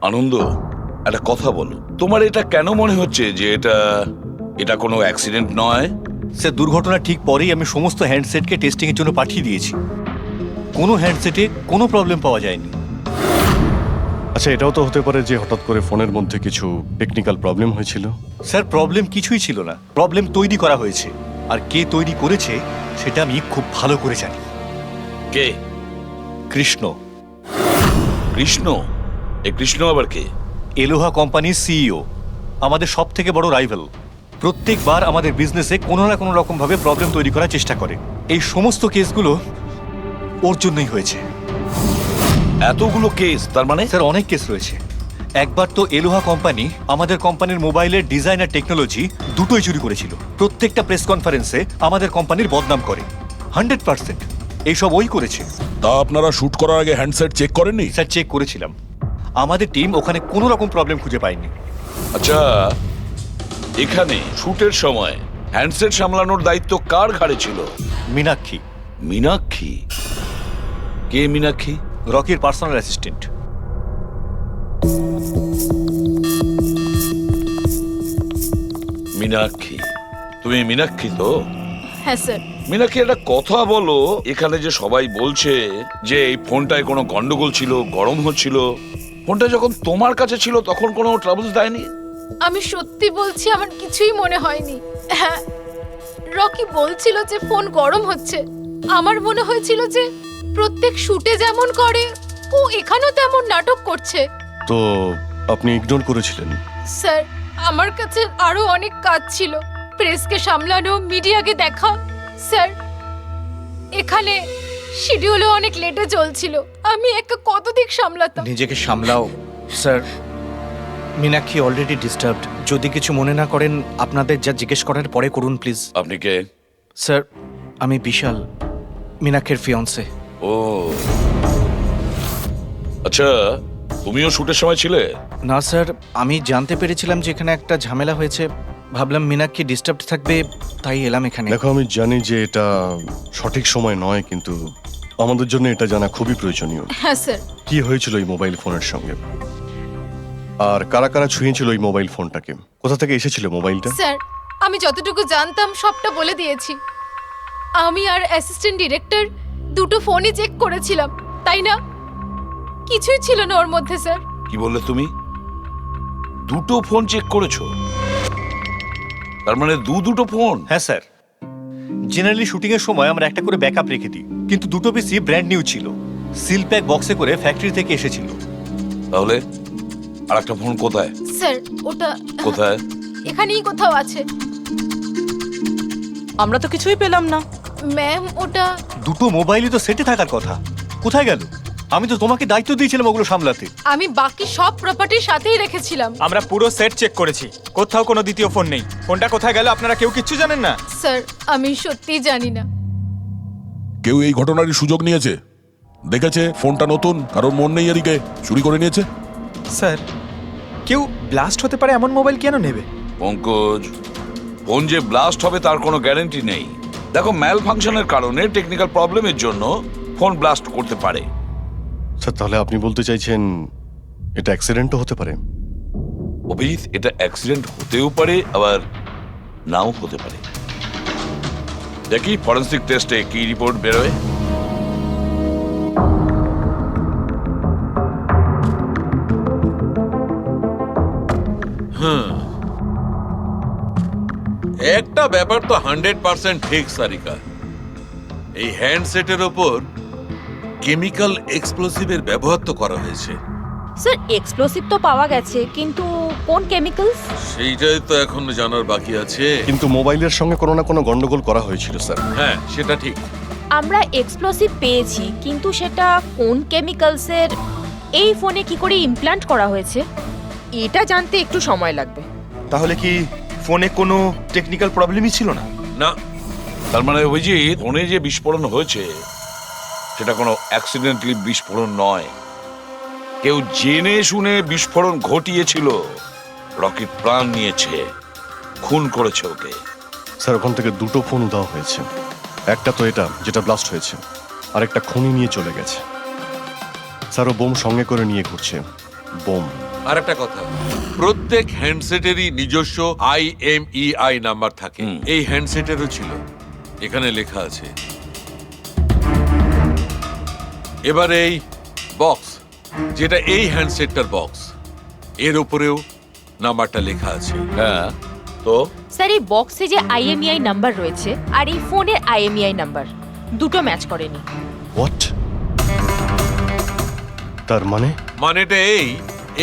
আনন্দ, একটা কথা বলো, তোমার এটা কেন মনে হচ্ছে যে এটা কোনো অ্যাক্সিডেন্ট নয়? স্যার দুর্ঘটনা ঠিক পরেই আমি সমস্ত হ্যান্ডসেটকে টেস্টিংয়ের জন্য পাঠিয়ে দিয়েছি। কোনো হ্যান্ডসেটে কোনো প্রবলেম পাওয়া যায়নি। আচ্ছা, এটাও তো হতে পারে যে হঠাৎ করে ফোনের মধ্যে কিছু টেকনিক্যাল প্রবলেম হয়েছিল। স্যার প্রবলেম কিছুই ছিল না, প্রবলেম তৈরি করা হয়েছে। আর কে তৈরি করেছে সেটা আমি খুব ভালো করে জানি। কে? কৃষ্ণ। কৃষ্ণ? এ কৃষ্ণ আবার কে? এলোহা কোম্পানির সিইও, আমাদের সব থেকে বড় রাইভাল। প্রত্যেকবার আমাদের বিজনেসে কোনো না কোনো রকম ভাবে প্রবলেম তৈরি করার চেষ্টা করে। এই সমস্ত কেসগুলো ওর জন্যই হয়েছে। এতগুলো কেস? তার মানে স্যার অনেক কেস রয়েছে। একবার তো এলোহা কোম্পানি আমাদের কোম্পানির মোবাইলের ডিজাইন আর টেকনোলজি দুটোই চুরি করেছিল। প্রত্যেকটা প্রেস কনফারেন্সে আমাদের কোম্পানির বদনাম করে। 100% এইসব ওই করেছে। তা আপনারা শুট করার আগে হ্যান্ডসেট চেক করেননি? স্যার চেক করেছিলাম, আমাদের টিম ওখানে কোনো রকম প্রবলেম খুঁজে পায়নি। আচ্ছা, এখানে শুটের সময় হ্যান্ডসেট সামলানোর দায়িত্ব কার ঘাড়ে ছিল? মীনাক্ষী। মীনাক্ষী? কে মীনাক্ষী? রকির পার্সোনাল অ্যাসিস্ট্যান্ট। মীনাক্ষী? তুমি মীনাক্ষী তো? হ্যাঁ স্যার। মীনাক্ষী, একটা কথা বলো, এখানে যে সবাই বলছে যে এই ফোনটায় কোনো গন্ডগোল ছিল, গরম হচ্ছিল, ফোনটা যখন তোমার কাছে ছিল তখন কোনো ট্রাবলস দেয়নি? আমি সত্যি বলছি, আমার কিছুই মনে হয়নি। হ্যাঁ, রকি বলছিল যে ফোন গরম হচ্ছে। আমার মনে হয়েছিল যে প্রত্যেক শুটে যেমন করে ও এখানেও তেমন নাটক করছে। তো আপনি ইগনোর করেছিলেন? স্যার আমার কাছে আরো অনেক কাজ ছিল, প্রেসকে সামলানো, মিডিয়াকে দেখা। স্যার এখানে শিডিউলও অনেক লেটে চলছিল, আমি একা কত দিক সামলাতাম। নিজেকে সামলাও স্যার। Meenakshi already disturbed. যদি কিছু মনে না করেন আপনাদের যা জিজ্ঞেস করার পরে করুন প্লিজ। আপনি কে? স্যার আমি বিশাল, মীনাক্ষীর ফিয়ন্সে। ও আচ্ছা, তুমিও শুটের সময় ছিলে? না স্যার, আমি জানতে পেরেছিলাম যে এখানে একটা ঝামেলা হয়েছে, ভাবলাম মীনাক্ষী ডিস্টার্বড থাকবে তাই এলাম এখানে। দেখো, আমি জানি যে এটা সঠিক সময় নয়, কিন্তু আমাদের জন্য এটা জানা খুবই প্রয়োজনীয়। হ্যাঁ স্যার। কি হয়েছিল এই মোবাইল ফোনের সঙ্গে, আর কারা কারা ছুঁয়েছিল এই মোবাইল ফোনটাকে, কোথা থেকে এসেছিল মোবাইলটা? স্যার আমি যতটুকু জানতাম সবটা বলে দিয়েছি। আমি আর অ্যাসিস্ট্যান্ট ডিরেক্টর দুটো ফোনই চেক করেছিলাম, তাই না? কিছুই ছিল না ওর মধ্যে স্যার। কি বললে তুমি? দুটো ফোন চেক করেছো? তার মানে দুটো ফোন? হ্যাঁ স্যার, জেনারেলি শুটিং এর সময় আমরা একটা করে ব্যাকআপ রেখে দিই, কিন্তু দুটো পিসি ব্র্যান্ড নিউ ছিল। সিল প্যাক বক্সে করে ফ্যাক্টরি থেকে এসেছিল। তাহলে আর একটা ফোন কোথায়? স্যার ওটা কোথায়? এখানেই কোথাও আছে। আমরা তো কিছুই পেলাম না। ম্যাম ওটা দুটো মোবাইলই তো সেটে থাকার কথা, কোথায় গেল? আমি তো তোমাকে দায়িত্ব দিয়েছিলাম ওগুলো সামলাতে। আমি বাকি সব প্রপার্টির সাথেই রেখেছিলাম। আমরা পুরো সেট চেক করেছি, কোথাও কোনো দ্বিতীয় ফোন নেই। ফোনটা কোথায় গেল আপনারা কেউ কিচ্ছু জানেন না? স্যার আমি সত্যিই জানি না। কেউ এই ঘটনারই সুযোগ নিয়েছে? দেখেছে ফোনটা নতুন, কারোর মন নেই এদিকে, চুরি করে নিয়েছে? স্যার কেউ ব্লাস্ট হতে পারে এমন মোবাইল কেন নেবে? পঙ্কজ, ফোন যে ব্লাস্ট হবে তার কোনো গ্যারান্টি নেই। দেখো, ম্যাল ফাংশনের কারণে, টেকনিক্যাল প্রবলেমের জন্য ফোন ব্লাস্ট করতে পারে। স্যার তাহলে আপনি বলতে চাইছেন এটা অ্যাক্সিডেন্টও হতে পারে? অভিজিৎ, এটা অ্যাক্সিডেন্ট হতেও পারে, আবার নাও হতে পারে। দেখি ফরেন্সিক টেস্টে কি রিপোর্ট বেরোয়। একটা ব্যাপার তো 100% ঠিক সারিকা, এই হ্যান্ডসেটের ওপর কেমিক্যাল এক্সপ্লোসিভের ব্যবহার তো করা হয়েছে। স্যার এক্সপ্লোসিভ তো পাওয়া গেছে, কিন্তু কোন কেমিক্যালস? সেইটাই তো এখন জানার বাকি আছে। কিন্তু মোবাইলের সঙ্গে কোনো না কোনো গন্ডগোল করা হয়েছিল স্যার। হ্যাঁ, সেটা ঠিক। আমরা এক্সপ্লোসিভ পেয়েছি, কিন্তু সেটা কোন কেমিক্যালসের, এই ফোনে কি করে ইমপ্ল্যান্ট করা হয়েছে, এটা জানতে একটু সময় লাগবে। তাহলে কি ফোনে কোনো টেকনিক্যাল প্রবলেমই ছিল না? না। তার মানে অভিজিৎ, ফোনে যে বিস্ফোরণ হয়েছে সেটা কোনো অ্যাক্সিডেন্টালি বিস্ফোরণ নয়। কেউ জেনে শুনে বিস্ফোরণ ঘটিয়েছিল, রকির প্রাণ নিয়েছে, খুন করেছে ওকে। স্যার ওখান থেকে দুটো ফোন উধাও হয়েছে। একটা তো এটা যেটা ব্লাস্ট হয়েছে, আর একটা খুনি নিয়ে চলে গেছে। স্যার ও বোম সঙ্গে করে নিয়ে ঘুরছে, বোম। আর একটা কথা, প্রত্যেক হ্যান্ডসেটেরই নিজস্ব IMEI নাম্বার থাকে। এই হ্যান্ডসেটেরও ছিল, এখানে লেখা আছে। এবার এই বক্স, যেটা এই হ্যান্ডসেটটার বক্স, এর উপরেও নাম্বারটা লেখা আছে। হ্যাঁ, তো স্যার এই বক্সে যে IMEI নাম্বার রয়েছে আর এই ফোনের IMEI নাম্বার দুটো ম্যাচ করেনি। হোয়াট? তার মানে? মানেটা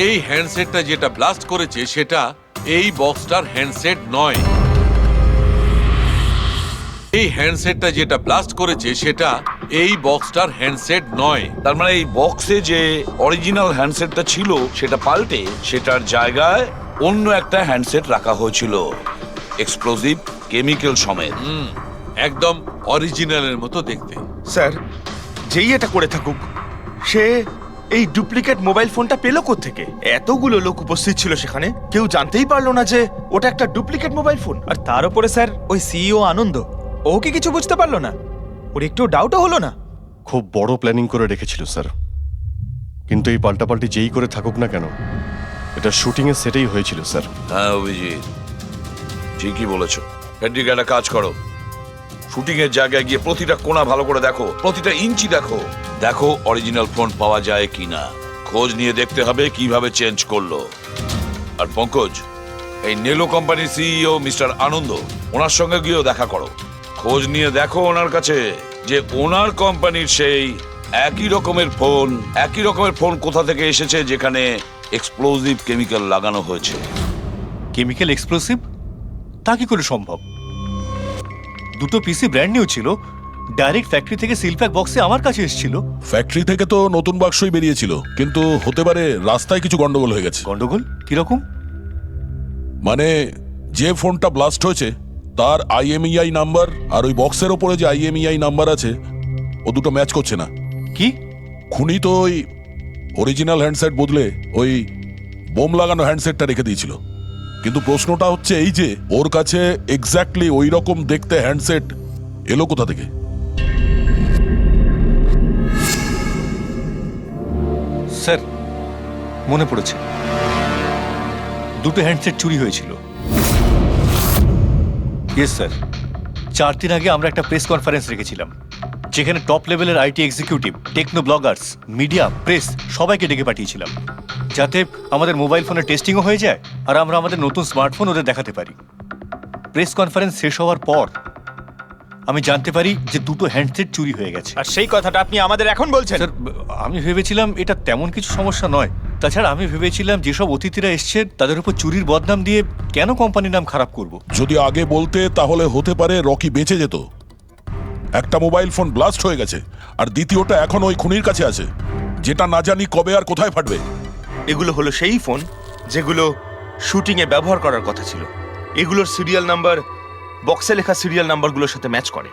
এই হ্যান্ডসেটটা যেটা ব্লাস্ট করেছে সেটা এই বক্সটার হ্যান্ডসেট নয়। এই হ্যান্ডসেটটা যেটা ব্লাস্ট করেছে সেটা এই বক্সটার হ্যান্ডসেট নয়। তার মানে এই বক্সে যে অরিজিনাল হ্যান্ডসেটটা ছিল সেটা পাল্টে সেটার জায়গায় অন্য একটা হ্যান্ডসেট রাখা হয়েছিল, এক্সপ্লোসিভ কেমিক্যাল সমেত। একদম অরিজিনালের মতো দেখতে। স্যার যেই এটা করে থাকুক, সে এই ডুপ্লিকেট মোবাইল ফোনটা পেল কোত্থেকে? এতগুলো লোক উপস্থিত ছিল সেখানে, কেউ জানতেই পারলো না যে ওটা একটা ডুপ্লিকেট মোবাইল ফোন। আর তার উপরে স্যার ওই সিইও আনন্দ, ও কি কিছু বুঝতে পারলো না? ওর একটু ডাউটও হলো না? খুব বড় প্ল্যানিং করে রেখেছিল স্যার। কিন্তু এই পাল্টাপাল্টি যেই করে থাকুক না কেন, এটা শুটিং এর সেটেই হয়েছিল স্যার। হ্যাঁ অভিজিৎ, ঠিকই বলেছো। ফেডরিক, একটা কাজ করো, শুটিং এর জায়গায় গিয়ে প্রতিটা কোণা ভালো করে দেখো, প্রতিটা ইঞ্চি দেখো, দেখো অরিজিনাল ফোন পাওয়া যায় কিনা। খোঁজ নিয়ে দেখতে হবে কিভাবে চেঞ্জ করলো। আর পঙ্কজ, এই নেলো কোম্পানির সিইও মিস্টার আনন্দ, ওনার সঙ্গে গিয়েও দেখা করো। খোঁজ নিয়ে দেখো ওনার কাছে যে ওনার কোম্পানির সেই একই রকমের ফোন কোথা থেকে এসেছে যেখানে এক্সপ্লোসিভ কেমিক্যাল লাগানো হয়েছে। Chemical explosive? তা কি করে সম্ভব? দুটো পিসি ব্র্যান্ড নিউ ছিল, ডাইরেক্ট ফ্যাক্টরি থেকে সিলপ্যাক বক্সে আমার কাছে এসেছিল। ফ্যাক্টরি থেকে তো নতুন বাক্সই বেরিয়েছিল, কিন্তু হতে পারে রাস্তায় কিছু গন্ডগোল হয়ে গেছে। গন্ডগোল কিরকম? মানে যে ফোনটা ব্লাস্ট হয়েছে তার IMEI নাম্বার আর ওই বক্সের ওপরে যে IMEI নাম্বার আছে ও দুটো ম্যাচ করছে না। কি? খুনি তো ওই অরিজিনাল হ্যান্ডসেট বদলে ওই বোম লাগানো হ্যান্ডসেটটা রেখে দিয়েছিল। কিন্তু প্রশ্নটা হচ্ছে এই যে ওর কাছে এক্স্যাক্টলি ওই রকম দেখতে হ্যান্ডসেট এলো কোথা থেকে? স্যার মনে পড়েছে, দুটো হ্যান্ডসেট চুরি হয়েছিল। ইয়েস স্যার, 4 দিন আগে আমরা একটা প্রেস কনফারেন্স রেখেছিলাম, যেখানে টপ লেভেলের IT executive, techno bloggers, media, press সবাইকে ডেকে পাঠিয়েছিলাম, যাতে আমাদের মোবাইল ফোনের টেস্টিংও হয়ে যায় আর আমরা আমাদের নতুন স্মার্টফোন ওদের দেখাতে পারি। প্রেস কনফারেন্স শেষ হওয়ার পর আমি জানতে পারি যে দুটো হ্যান্ডসেট চুরি হয়ে গেছে। আর সেই কথাটা আপনি আমাদের এখন বলছেন? স্যার, আমি ভেবেছিলাম এটা তেমন কিছু সমস্যা নয়। তাছাড়া আমি ভেবেছিলাম যেসব অতিথিরা এসছেন তাদের উপর চুরির বদনাম দিয়ে কেন কোম্পানির নাম খারাপ করব। যদি আগে বলতে তাহলে হতে পারে রকি বেঁচে যেত। একটা মোবাইল ফোন ব্লাস্ট হয়ে গেছে, আর দ্বিতীয়টা এখন ওই খুনির কাছে আছে, যেটা না জানি কবে আর কোথায় ফাটবে। এগুলো হলো সেই ফোন যেগুলো শুটিং এ ব্যবহার করার কথা ছিল। এগুলোর সিরিয়াল নাম্বার বক্সে লেখা সিরিয়াল নাম্বারগুলোর সাথে ম্যাচ করে।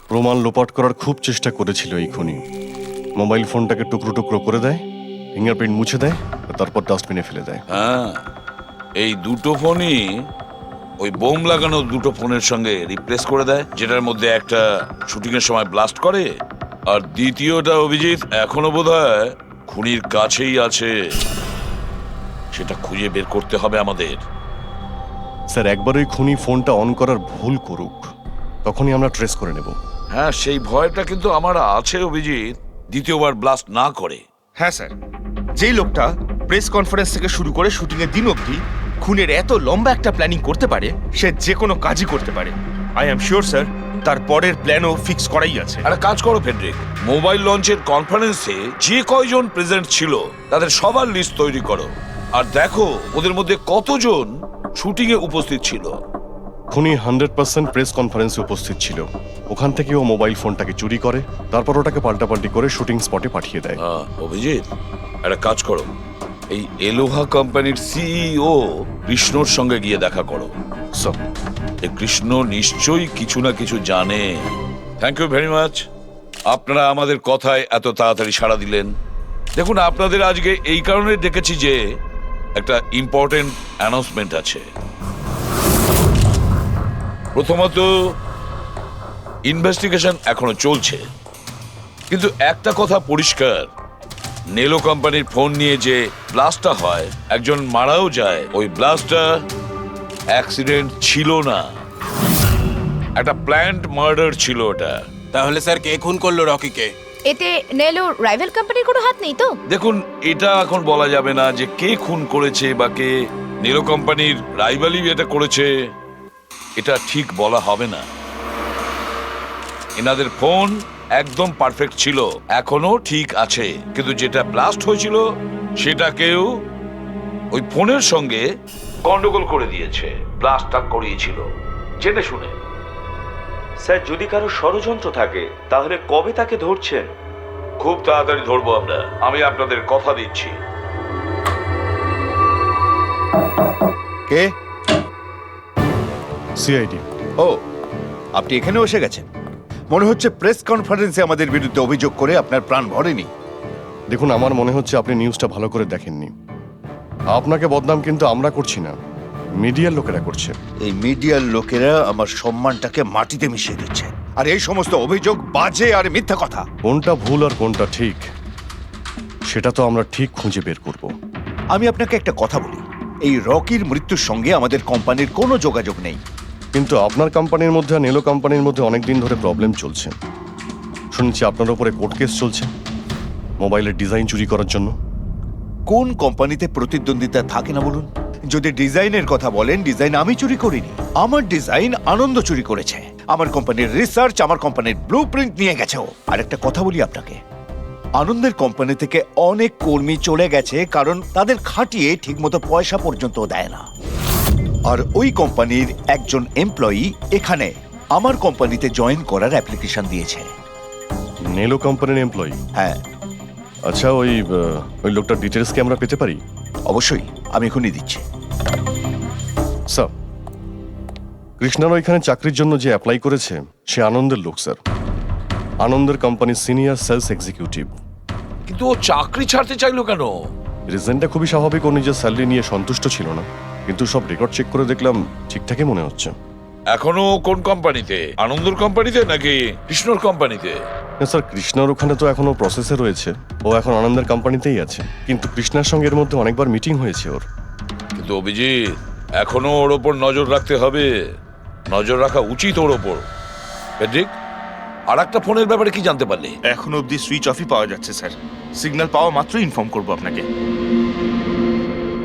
প্রমাণ লোপাট করার খুব চেষ্টা করেছিল এই খুনি। মোবাইল ফোনটাকে টুকরো টুকরো করে দেয়, ফিঙ্গারপ্রিন্ট মুছে দেয়, আর তারপর ডাস্টবিনে ফেলে দেয়। হ্যাঁ, এই দুটো ফোনই ওই বোম লাগানো দুটো ফোনের সঙ্গে রিপ্লেস করে দেয়, যেটার মধ্যে একটা শুটিং এর সময় ব্লাস্ট করে, আর দ্বিতীয়টা অভিজিৎ এখনো বোধহয় খুনির কাছেই আছে। সেটা খুঁজে বের করতে হবে আমাদের। স্যার, একবার ওই খুনি ফোনটা অন করার ভুল করুক, তখনই আমরা ট্রেস করে নেব। হ্যাঁ, সেই ভয়টা কিন্তু আমার আছে অভিজিৎ, দ্বিতীয়বার ব্লাস্ট না করে। হ্যাঁ স্যার, যেই লোকটা প্রেস কনফারেন্স থেকে শুরু করে শুটিং এর দিন অবধি খুনের এত লম্বা একটা প্ল্যানিং করতে পারে, সে যে কোনো কাজই করতে পারে। আই এম শিওর স্যার, তার পরের প্ল্যানও ফিক্স করাই আছে। একটা কাজ করো ফেডরিক, মোবাইল লঞ্চের কনফারেন্সে যে কয়জন প্রেজেন্ট ছিল তাদের সবার লিস্ট তৈরি করো, আর দেখো ওদের মধ্যে কতজন শুটিং এ উপস্থিত ছিল। খুনি 100% প্রেস কনফারেন্সে উপস্থিত ছিল। ওখান থেকে ও মোবাইল ফোনটাকে চুরি করে, তারপর ওটাকে পাল্টাপাল্টি করে শুটিং স্পটে পাঠিয়ে দেয়। অভিজিৎ, একটা কাজ করো, এই এলোহা কোম্পানির সিইও কৃষ্ণর সঙ্গে গিয়ে দেখা করো। এই কৃষ্ণ নিশ্চয়ই কিছু না কিছু জানে। থ্যাংক ইউ ভেরি মাচ, আপনারা আমাদের কথায় এত তাড়াতাড়ি সাড়া দিলেন। দেখুন, আপনাদের আজকে এই কারণে ডেকেছি যে একটা ইম্পর্টেন্ট অ্যানাউন্সমেন্ট আছে। প্রথমত, ইনভেস্টিগেশন এখনো চলছে, কিন্তু একটা কথা পরিষ্কার, নেলো কোম্পানির ফোন নিয়ে যে ব্লাস্টটা হয়, একজন মারাও যায়। ওই ব্লাস্টটা অ্যাক্সিডেন্ট ছিল না, একটা প্ল্যান্ড মার্ডার ছিল ওটা। তাহলে স্যার কে খুন করলো রকিকে? এতে নেলো রাইভাল কোম্পানির কোনো হাত নেই তো? দেখুন, এটা এখন বলা যাবে না যে কে খুন করেছে বা কে নেলো কোম্পানির রাইভালি এটা করেছে, এটা ঠিক বলা হবে না। এনাদের ফোন একদম পারফেক্ট ছিল, এখনো ঠিক আছে, কিন্তু যেটা ব্লাস্ট হয়েছিল সেটা কেউ ওই ফোনের সঙ্গে গন্ডগোল করে দিয়েছে, ব্লাস্টটা করিয়েছিল জেনে শুনে। স্যার, যদি কারো ষড়যন্ত্র থাকে তাহলে কবে তাকে ধরছেন? খুব তাড়াতাড়ি ধরবো আমরা, আমি আপনাদের কথা দিচ্ছি। কে? সিআইডি। ও, আপনি এখানে এসে গেছেন। মনে হচ্ছে প্রেস কনফারেন্সে আমাদের বিরুদ্ধে অভিযোগ করে আপনার প্রাণ ভরেনি। দেখুন, আমার মনে হচ্ছে আপনি নিউজটা ভালো করে দেখেননি। আপনাকে বদনাম কিন্তু আমরা করছি না, মিডিয়ার লোকেরা করছে। এই মিডিয়ার লোকেরা আমার সম্মানটাকে মাটিতে মিশিয়ে দিচ্ছে, আর এই সমস্ত অভিযোগ বাজে আর মিথ্যা কথা। কোনটা ভুল আর কোনটা ঠিক সেটা তো আমরা ঠিক খুঁজে বের করব। আমি আপনাকে একটা কথা বলি, এই রকির মৃত্যুর সঙ্গে আমাদের কোম্পানির কোনো যোগাযোগ নেই। কিন্তু আপনার কোম্পানির মধ্যে আর নেলো কোম্পানির মধ্যে অনেকদিন ধরে প্রবলেম চলছে। শুনছি আপনার উপরে কোর্ট কেস চলছে মোবাইলের ডিজাইন চুরি করার জন্য। কোন কোম্পানিতে প্রতিদ্বন্দ্বিতা থাকে না বলুন? যদি ডিজাইনের কথা বলেন, ডিজাইন আমি চুরি করিনি, আমার ডিজাইন আনন্দ চুরি করেছে। আমার কোম্পানির রিসার্চ, আমার কোম্পানির ব্লুপ্রিন্ট নিয়ে গেছে ও। আর একটা কথা বলি আপনাকে, আনন্দের কোম্পানি থেকে অনেক কর্মী চলে গেছে, কারণ তাদের খাটিয়ে ঠিকমতো পয়সা পর্যন্ত দেয় না। আর ওই কোম্পানির একজন এমপ্লয়ি এখানে আমার কোম্পানিতে জয়েন করার অ্যাপ্লিকেশন দিয়েছে। নেলো কোম্পানির এমপ্লয়ি? হ্যাঁ। আচ্ছা, ওই লোকটার ডিটেলস কি আমরা পেতে পারি? অবশ্যই, আমি এখনই দিচ্ছি। স্যার, কৃষ্ণার ওইখানে চাকরির জন্য যে অ্যাপ্লাই করেছে সে আনন্দের লোক স্যার, আনন্দের কোম্পানির সিনিয়র সেলস এক্সিকিউটিভ। কিন্তু ও চাকরি ছাড়তে চাইলো কেন? রিজনটা খুবই স্বাভাবিক, ও নিজের স্যালারি নিয়ে সন্তুষ্ট ছিল না, কিন্তু সব রেকর্ড চেক করে দেখলাম ঠিকঠাকই মনে হচ্ছে। এখনো কোন কোম্পানিতে? আনন্দর কোম্পানিতে নাকি কৃষ্ণর কোম্পানিতে? স্যার, কৃষ্ণার ওখানে তো এখনো প্রসেসে রয়েছে, ও এখন আনন্দের কোম্পানিতেই আছে, কিন্তু কৃষ্ণার সঙ্গে এর মধ্যে অনেকবার মিটিং হয়েছে ওর। কিন্তু অভিজিৎ, এখনো ওর ওপর নজর রাখতে হবে, নজর রাখা উচিত ওর ওপর। ফেডরিক, আর একটা ফোনের ব্যাপারে কি জানতে পারলি? এখন অবধি সুইচ অফই পাওয়া যাচ্ছে স্যার, সিগন্যাল পাওয়া মাত্রই ইনফর্ম করবো আপনাকে।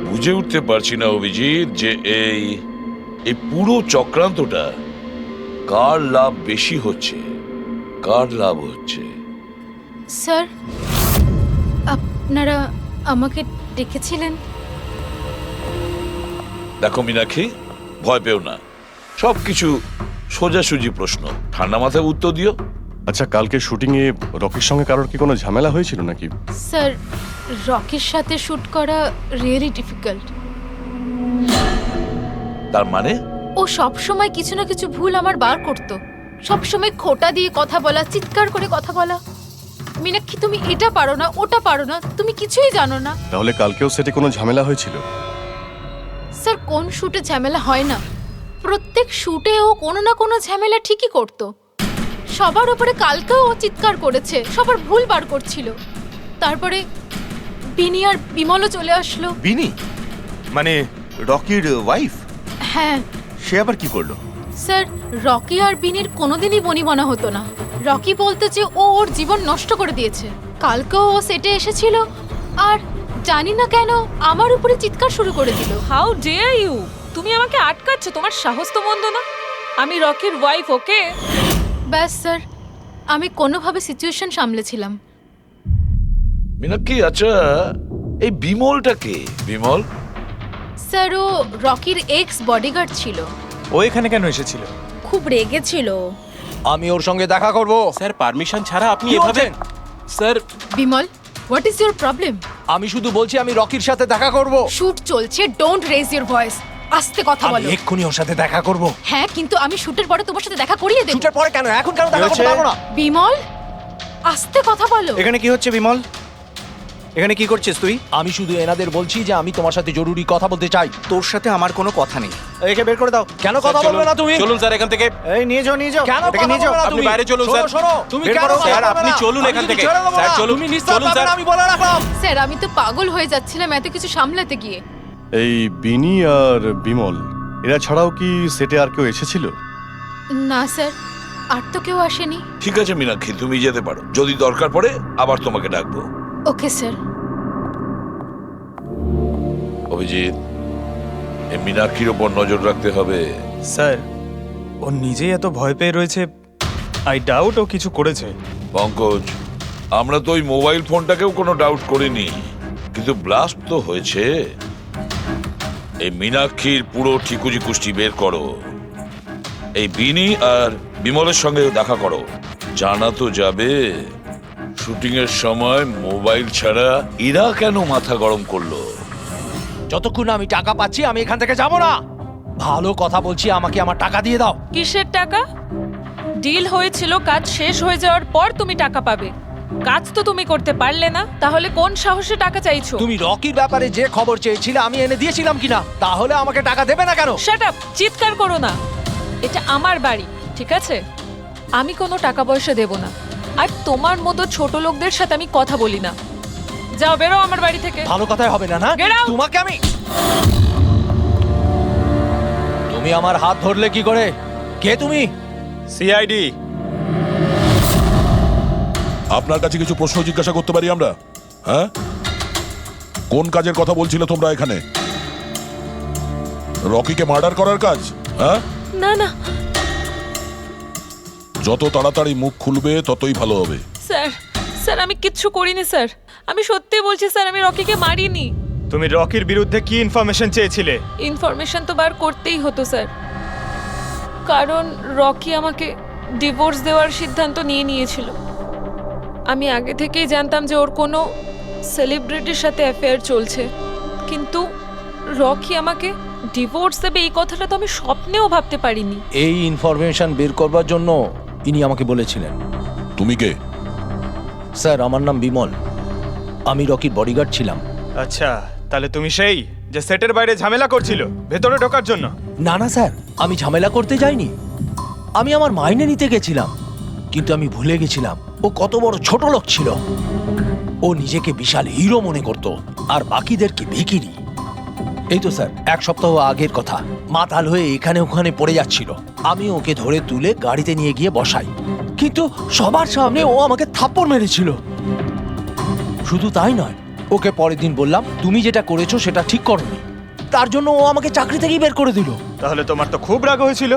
বুঝে উঠতে পারছি না অভিজিৎ যে এই এই পুরো চক্রান্তটা কার লাভ বেশি হচ্ছে, কার লাভ হচ্ছে? স্যার, আপনারা আমাকে ডেকেছিলেন? দেখো মীনাক্ষী, ভয় পেও না, সবকিছু সোজাসুজি প্রশ্ন, ঠান্ডা মাথায় উত্তর দিও। আচ্ছা, কালকে শুটিং এ রকির সঙ্গে কারোর কি কোনো ঝামেলা হয়েছিল নাকি? স্যার, রকির সাথে শুট করা রিয়েলি ডিফিকাল্ট। তার মানে? ও সব সময় কিছু না কিছু ভুল আমার বার করতো। সব সময় খোঁটা দিয়ে কথা বলা, চিৎকার করে কথা বলা। মীনাক্ষী, তুমি এটা পারো না, ওটা পারো না, তুমি কিছুই জানো না। তাহলে কালকেও সেটে কোনো ঝামেলা হয়েছিল? স্যার, কোন শুটে ঝামেলা হয় না? প্রত্যেক শুটে ও কোনো না কোনো ঝামেলা ঠিকই করতো। সবার উপরে কালকেও ও চিৎকার করেছে, সবার ভুল বার করছিল। তারপরে বিনি আর বিমলও চলে আসলো। বিনি মানে রকির ওয়াইফ? হ্যাঁ। সে আবার কি করলো? স্যার, রকি আর বিনির কোনোদিনই বনিবনা হতো না। রকি বলতে যে ও ওর জীবন নষ্ট করে দিয়েছে। কালকেও ও সেটে এসেছিল আর জানি না কেন আমার উপরে চিৎকার শুরু করে দিল। How dare you! তুমি আমাকে আটকাচ্ছ? তোমার সাহস তো মন্দ না। আমি রকির ওয়াইফ, ওকে? ব্যাস স্যার, আমি কোনোভাবে সিচুয়েশন সামলেছিলাম। মীনাক্ষী, আচ্ছা এই বিমলটা কে? বিমল? স্যার, ও রকির এক্স বডিগার্ড ছিল। ও এখানে কেন এসেছিল? খুব রেগেছিল। আমি ওর সঙ্গে দেখা করব। স্যার, পারমিশন ছাড়া আপনি কি এভাবে? বলছেন? Sir, Bimal, what is your problem? আমি শুধু বলছি আমি রকির সাথে দেখা করব। শুট চলছে, ডোন্ট রেজ ইওর ভয়েস। আস্তে কথা আমি বলো। এক্ষুনি ওর সাথে দেখা করব। হ্যাঁ, কিন্তু আমি শুটের পরে তোমার সাথে দেখা করিয়ে দেব। শুটের পরে কেন? এখন কেন দেখা করতে পারবো না? বিমল, আস্তে কথা বলো। এখানে কি হচ্ছে বিমল? এখানে কি করছিস তুই? আমি শুধু এনাদের বলছি যে আমি তোমার সাথে জরুরি কথা বলতে চাই। তোর সাথে আমার কোনো কথা নেই। একে বের করে দাও। কেন কথা বলবে না তুমি? চলুন স্যার এখান থেকে। এই নিয়ে যাও, নিয়ে যাও। কেন কথা বলবে না আপনি তুমি? বাইরে চলুন স্যার। শোনো, তুমি বের কেন করো, কথা স্যার, বলবে আপনি না? চলুন এখান আমি থেকে। ছেড়ে দেবো স্যার, না। চলুন, তুমি নিস্তার চলুন পাবে স্যার। না, আমি বলে রাখলাম। স্যার, আমি তো পাগল হয়ে যাচ্ছিলাম এত কিছু সামলাতে গিয়ে। এই বিনি আর বিমল এরা ছাড়াও কি সেটে আর কেউ এসেছিল? না স্যার, আর তো কেউ আসেনি। ঠিক আছে মীনাক্ষী, তুমি যেতে পারো। যদি দরকার পড়ে আবার তোমাকে ডাকবো। Okay sir. অভিজিৎ, এই মীনাক্ষীর ওপর নজর রাখতে হবে। স্যার, ও নিজেই এত ভয় পেয়ে রয়েছে। আই ডাউট ও কিছু করেছে। পঙ্কজ, আমরা তো ওই মোবাইল ফোনটাকেও কোনো ডাউট করিনি, কিন্তু ব্লাস্ট তো হয়েছে। এই মীনাক্ষীর পুরো ঠিকুজি কুষ্টি বের করো। এই বিনি আর বিমলের সঙ্গে দেখা করো। জানা তো যাবে শুটিং এর সময় মোবাইল ছাড়া এরা কেন মাথা গরম করলো। যতক্ষণ আমি টাকা পাচ্ছি আমি এখান থেকে যাব না। ভালো কথা বলছি, আমাকে আমার টাকা দিয়ে দাও। কিসের টাকা? ডিল হয়েছিল, কাজ শেষ হয়ে যাওয়ার পর তুমি টাকা পাবে। কাজ তো তুমি করতে পারলে না, তাহলে কোন সাহসে টাকা চাইছো? তুমি রকির ব্যাপারে যে খবর চেয়েছিলে আমি এনে দিয়েছিলাম কিনা? তাহলে আমাকে টাকা দেবে না কেন? Shut up! চিৎকার করো না। এটা আমার বাড়ি, ঠিক আছে? আমি কোনো টাকা পয়সা দেব না, আর তোমার মতো ছোট লোকদের সাথে আমি কথা বলি না। যাও, বেরো আমার বাড়ি থেকে। ভালো কথাই হবে না, না? Get out! তোমাকে আমি তুমি আমার হাত ধরলে কি করে? কে তুমি? সিআইডি। আপনার কাছে কিছু প্রশ্ন জিজ্ঞাসা করতে পারি আমরা? হ্যাঁ, কোন কাজের কথা বলছিলে তোমরা এখানে? রকিকে মার্ডার করার কাজ? হ্যাঁ, না না যত তাড়াতাড়ি মুখ খুলবে ততই ভালো হবে। স্যার, স্যার আমি কিচ্ছু করিনি স্যার। আমি সত্যি বলছি স্যার, আমি রকিকে মারিনি। তুমি রকির বিরুদ্ধে কি ইনফরমেশন চেয়েছিলে? ইনফরমেশন তো বার করতেই হতো স্যার, কারণ রকি আমাকে ডিভোর্স দেওয়ার সিদ্ধান্ত নিয়েছিল। আমি আগে থেকেই জানতাম যে ওর কোনো সেলিব্রিটির সাথে অ্যাফেয়ার চলছে, কিন্তু রকি আমাকে ডিভোর্স দেবে এই কথাটা তো আমি স্বপ্নেও ভাবতে পারিনি। এই ইনফরমেশন বের করবার জন্য ইনি আমাকে বলেছিলেন। তুমি কে? স্যার, আমার নাম বিমল। আমি রকির বডিগার্ড ছিলাম। আচ্ছা, তাহলে তুমি সেই যে সেটের বাইরে ঝামেলা করছিল ভেতরে ঢোকার জন্য? না না স্যার, আমি ঝামেলা করতে যাইনি। আমি আমার মাইনে নিতে গেছিলাম, কিন্তু আমি ভুলে গেছিলাম ও কত বড় ছোট লোক ছিল। ও নিজেকে বিশাল হিরো মনে করত আর বাকিদেরকে ভিখিরি। এই তো স্যার 1 সপ্তাহ আগের কথা। মাতাল হয়ে এখানে ওখানে পড়ে যাচ্ছিল। আমি ওকে ধরে তুলে গাড়িতে নিয়ে গিয়ে বসাই, কিন্তু সবার সামনে ও আমাকে থাপ্পড় মেরেছিল। শুধু তাই নয়, ওকে পরের দিন বললাম তুমি যেটা করেছো সেটা ঠিক করোনি। তার জন্য ও আমাকে চাকরি থেকেই বের করে দিল। তাহলে তোমার তো খুব রাগ হয়েছিল,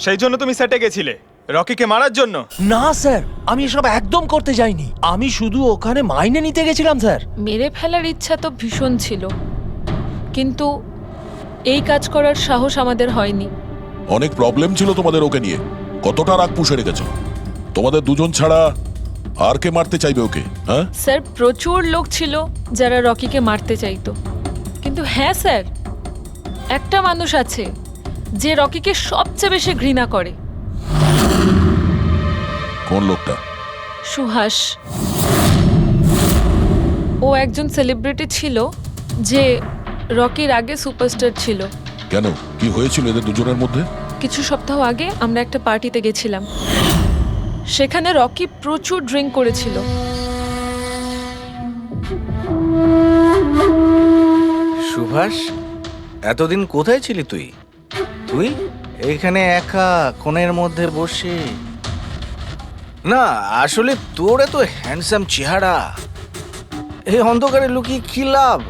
সেই জন্য তুমি সেটে গেছিলে রকিকে মারার জন্য। না স্যার, আমি এসব একদম করতে যাইনি। আমি শুধু ওখানে মাইনে নিতে গেছিলাম স্যার। মেরে ফেলার ইচ্ছা তো ভীষণ ছিল, কিন্তু এই কাজ করার সাহস আমাদের হয়নি। অনেক প্রবলেম ছিল তোমাদের ওকে নিয়ে, কতটা রাগ পুষে রেখেছো। তোমাদের দুজন ছাড়া আর কে মারতে চাইবে ওকে? হ্যাঁ স্যার, প্রচুর লোক ছিল যারা রকিকে মারতে চাইতো, কিন্তু হ্যাঁ স্যার, একটা মানুষ আছে যে রকিকে সবচেয়ে বেশি ঘৃণা করে। কোন লোকটা? সুহাস। ও একজন সেলিব্রিটি ছিল যে রকির আগে সুপারস্টার ছিল। কেন, কি হয়েছিল এদের দুজনের মধ্যে? কিছু সপ্তাহ আগে আমরা একটা পার্টিতে গেছিলাম, সেখানে রকি প্রচুর ড্রিঙ্ক করেছিল। সুভাষ, এতদিন কোথায় ছিলি তুই? তুই এইখানে একা কোণের মধ্যে বসে? না আসলে তোর এত হ্যান্ডসাম চেহারা, এই অন্ধকারে লুকিয়ে কি লাভ?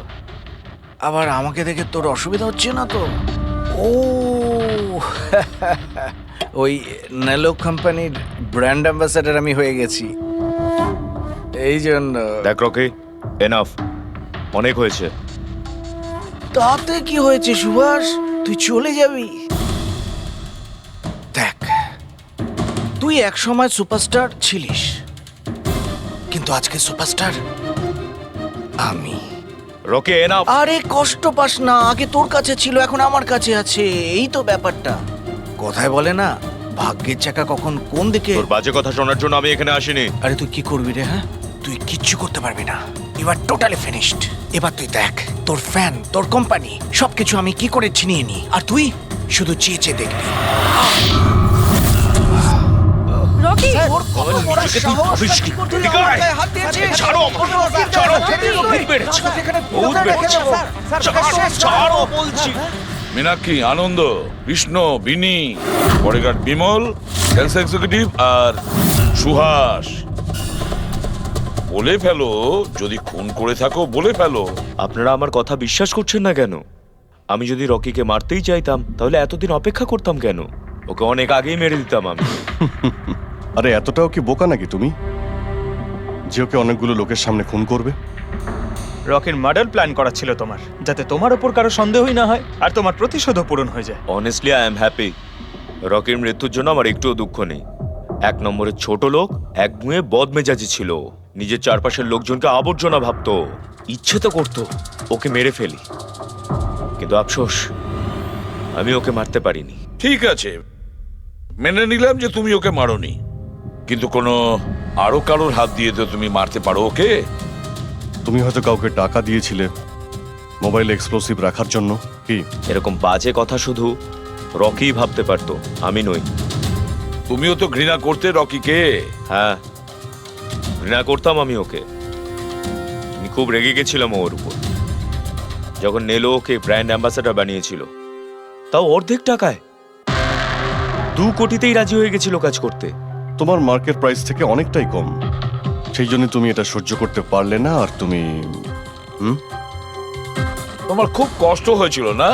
আবার আমাকে দেখে তোর অসুবিধা হচ্ছে না তো? ও ওই নেলো কোম্পানির ব্র্যান্ড অ্যাম্বাসাডার আমি হয়ে গেছি, এই জন্য। দেখ রকি, এনাফ, অনেক হয়েছে। তাতে কি হয়েছে সুভাষ, তুই চলে যাবি? দেখ, তুই এক সময় সুপারস্টার ছিলিস, কিন্তু আজকে সুপারস্টার আমি। Rocky enough. আরে কষ্ট পাস না, আগে তোর কাছে ছিল, এখন আমার কাছে আছে, এই তো ব্যাপারটা। কথায় বলে না, ভাগ্যের চাকা কখন কোন দিকে। তোর বাজে কথা শোনার জন্য আমি এখানে আসিনি। আরে তুই কি করবি রে? হ্যাঁ, তুই কিচ্ছু করতে পারবি না, ইউ আর টোটালি ফিনিশড। এবার তুই দেখ, তোর ফ্যান, তোর কোম্পানি, সবকিছু আমি কি করে ছিনিয়ে নি, আর তুই শুধু চেয়ে চেয়ে দেখবি। রকি, ওর কত বড় সাহস! তুই আমার গায়ে হাত দিয়েছিস! ছাড়ো আমাকে, ছাড়ো, বহুত বেড়েছে, বহুত বেড়েছে। ছাড়ো বলছি। মীনাক্ষী, আনন্দ, কৃষ্ণ, বিনি, বডিগার্ড বিমল, সেলস এক্সিকিউটিভ আর সুহাস। বলে ফেলো, যদি খুন করে থাকো বলে ফেলো। আপনারা আমার কথা বিশ্বাস করছেন না কেন? আমি যদি রকিকে মারতেই চাইতাম তাহলে এতদিন অপেক্ষা করতাম কেন? ওকে অনেক আগেই মেরে দিতাম আমি। আরে এতটাও কি বোকা নাকি তুমি যে ওকে অনেকগুলো লোকের সামনে খুন করবে? রকির মার্ডার প্ল্যান করা ছিল তোমার, যাতে তোমার ওপর কারো সন্দেহই না হয় আর তোমার প্রতিশোধও পূরণ হয়ে যায়। Honestly I am happy. রকির মৃত্যুর জন্য আমার একটুও দুঃখ নেই। এক নম্বরের ছোট লোক, এক গুঁয়ে বদমেজাজি ছিল, নিজের চারপাশের লোকজনকে আবর্জনা ভাবতো, ইচ্ছে তো করতো ওকে মেরে ফেলি, কিন্তু আফসোস আমি ওকে মারতে পারিনি। ঠিক আছে, মেনে নিলাম যে তুমি ওকে মারোনি, কিন্তু কোনো আরো কারোর হাত দিয়ে তো তুমি মারতে পারো ওকে। তুমি হয়তো কাউকে টাকা দিয়েছিলে মোবাইলে এক্সপ্লোসিভ রাখার জন্য। কি এরকম বাজে কথা শুধু রকি ভাবতে পারতো, আমি নই। তুমিও তো ঘৃণা করতে রকিকে। হ্যাঁ, ঘৃণা করতাম আমি ওকে। আমি খুব রেগে গেছিলাম ওর উপর, যখন নেলো ওকে ব্র্যান্ড অ্যাম্বাসাডার বানিয়েছিল, তাও অর্ধেক টাকায়। 2 কোটিতেই রাজি হয়ে গেছিল কাজ করতে। তোমার মার্কেট প্রাইস থেকে অনেকটাই কম, সেই জন্য তুমি এটা সহ্য করতে পারলে না। আর তুমি তোমার খুব কষ্ট হয়েছিল না?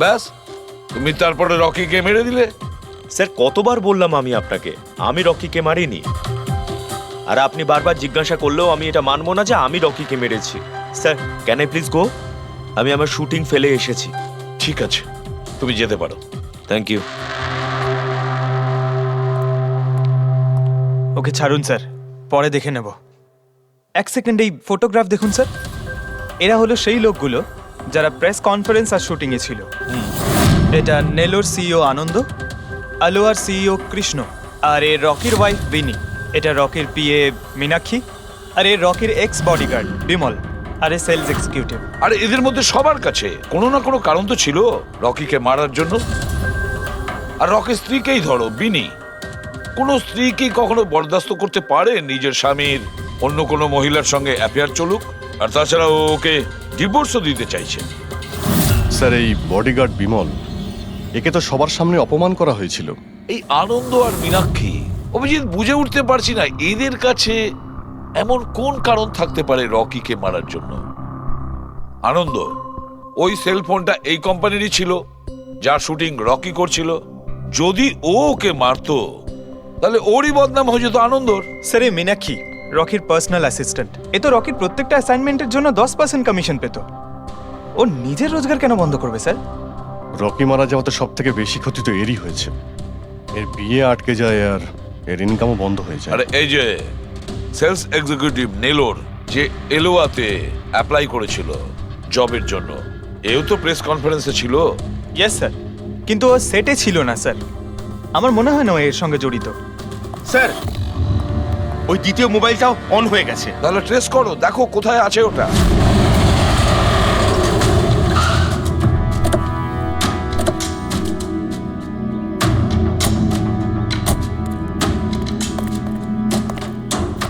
ব্যাস, তুমি তারপরে রকিকে মেরে দিলে। স্যার, কতবার বললাম আমি আপনাকে, আমি রকিকে মারিনি। আর আপনি বারবার জিজ্ঞাসা করলেও আমি এটা মানবো না যে আমি রকিকে মেরেছি। Sir, can I please go? আমি আমার শুটিং ফেলে এসেছি। ঠিক আছে, তুমি যেতে পারো। Thank you. ওকে ছাড়ুন স্যার, পরে দেখে নেব। এক সেকেন্ড এই ফটোগ্রাফ দেখুন স্যার। এরা হলো সেই লোকগুলো যারা প্রেস কনফারেন্স আর শুটিংয়ে ছিল। এটা নেলোর সিইও আনন্দ, আলোয়ার সিইও কৃষ্ণ, আর এ রকির ওয়াইফ বিনি। এটা রকির পিএ মীনাক্ষী, আর এ রকির এক্স বডিগার্ড বিমল, আর এ সেলস এক্সিকিউটিভ। আর এদের মধ্যে সবার কাছে কোনো না কোনো কারণ তো ছিল রকিকে মারার জন্য। আর রকির স্ত্রীকেই ধরো, বিনি। কোনো স্ত্রী কি কখনো বরদাস্ত করতে পারে নিজের স্বামীর অন্য কোনো মহিলার সঙ্গে অ্যাফেয়ার চলুক? আর তাছাড়া ওকে ডিভোর্সও দিতে চাইছে। স্যার, এই বডিগার্ড বিমল, একে তো সবার সামনে অপমান করা হয়েছিল। এই আনন্দ আর মীনাক্ষী, অভিজিৎ বুঝে উঠতে পারছি না এদের কাছে এমন কোন কারণ থাকতে পারে রকিকে মারার জন্য। আনন্দ, ওই সেল ফোনটা এই কোম্পানিরই ছিল যার শুটিং রকি করছিল। যদি ও ওকে মারতো তাহলে ওরই বদনাম হয়ে যেত আনন্দর। স্যার এই মীনাক্ষী রকির পার্সোনাল অ্যাসিস্ট্যান্ট, এ তো রকির প্রত্যেকটা অ্যাসাইনমেন্টের জন্য 10% কমিশন পেত। ও নিজের রোজগার কেন বন্ধ করবে স্যার? রকি মারা যাওয়াতে সব থেকে বেশি ক্ষতি তো এরই হয়েছে। এর বিয়ে আটকে যায় আর এর ইনকামও বন্ধ হয়ে যায়। আরে এই যে সেলস এক্সিকিউটিভ নেলোর যে এলোয়াতে অ্যাপ্লাই করেছিল জবের জন্য, এও তো প্রেস কনফারেন্সে ছিল। ইয়েস স্যার, কিন্তু ও সেটে ছিল না স্যার। আমার মনে হয় না ও এর সঙ্গে জড়িত। স্যার ওই দ্বিতীয় মোবাইলটাও অন হয়ে গেছে। তাহলে ট্রেস করো, দেখো কোথায় আছে ওটা।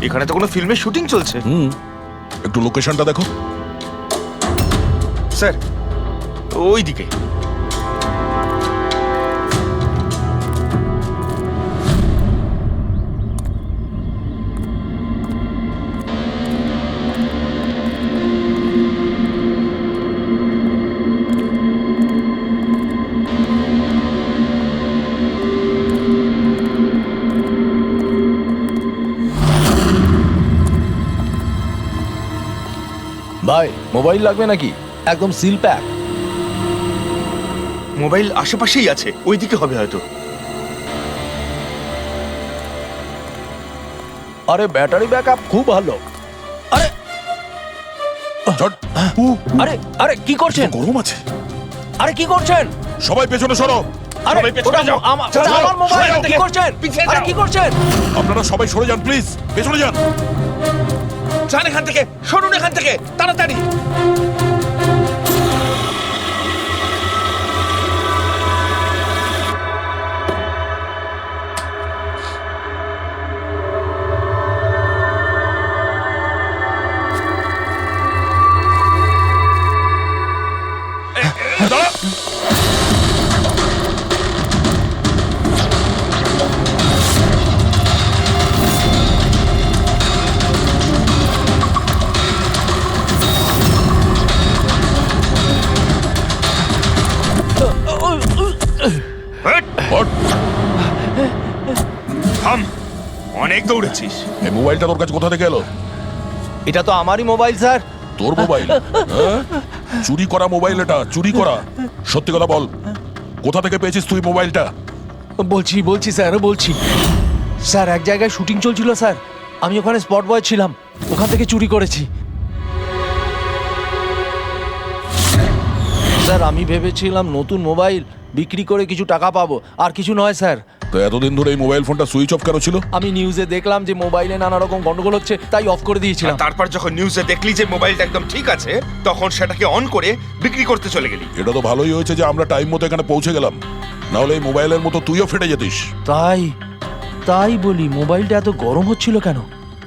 এখানে তো কোনো ফিল্মের শুটিং চলছে। একটু লোকেশনটা দেখো স্যার, ওই দিকে। ভাই মোবাইল লাগবে নাকি? একদম সিল প্যাক। মোবাইল আশেপাশেই আছে, ওইদিকে হবে হয়তো। আরে ব্যাটারি ব্যাকআপ খুব ভালো। আরে আরে আরে কি করছেন? গরম আছে। আরে কি করছেন? সবাই পেছনে সরো। আরে ওটা আমার মোবাইল, কি করছেন? আরে কি করছেন? আপনারা সবাই সরে যান প্লিজ, পেছনে যান। যান এখান থেকে, সরুন এখান থেকে তাড়াতাড়ি। থাম, অনেক দৌড়েছিস। এই মোবাইলটা তোর কাছে কোথা থেকে এলো? এটা তো আমারই মোবাইল স্যার। তোর মোবাইল? হ্যাঁ? চুরি করা মোবাইল এটা, চুরি করা। সত্যি কথা বল, কোথা থেকে পেয়েছিস তুই মোবাইলটা? বলছি স্যার, বলছি স্যার, এক জায়গায় শুটিং চলছিল স্যার, আমি ওখানে স্পট বয় ছিলাম, ওখান থেকে চুরি করেছি স্যার। আমি ভেবেছিলাম নতুন মোবাইল বিক্রি করে কিছু টাকা পাবো, আর কিছু নয় স্যার। তো এতদিন ধরে এই মোবাইল ফোনটা সুইচ অফ কেন ছিল? আমি নিউজে দেখলাম যে মোবাইলে নানা রকম গন্ডগোল হচ্ছে, তাই অফ করে দিয়েছিলাম। তারপর যখন নিউজে দেখলি যে মোবাইলটা একদম ঠিক আছে, তখন সেটাকে অন করে বিক্রি করতে চলে গেলি। এটা তো ভালোই হয়েছে যে আমরা টাইম মতো এখানে পৌঁছে গেলাম, না হলে এই মোবাইলের মতো তুইও ফেটে যেতিস। তাই বলি মোবাইলটা এত গরম হচ্ছিল কেন?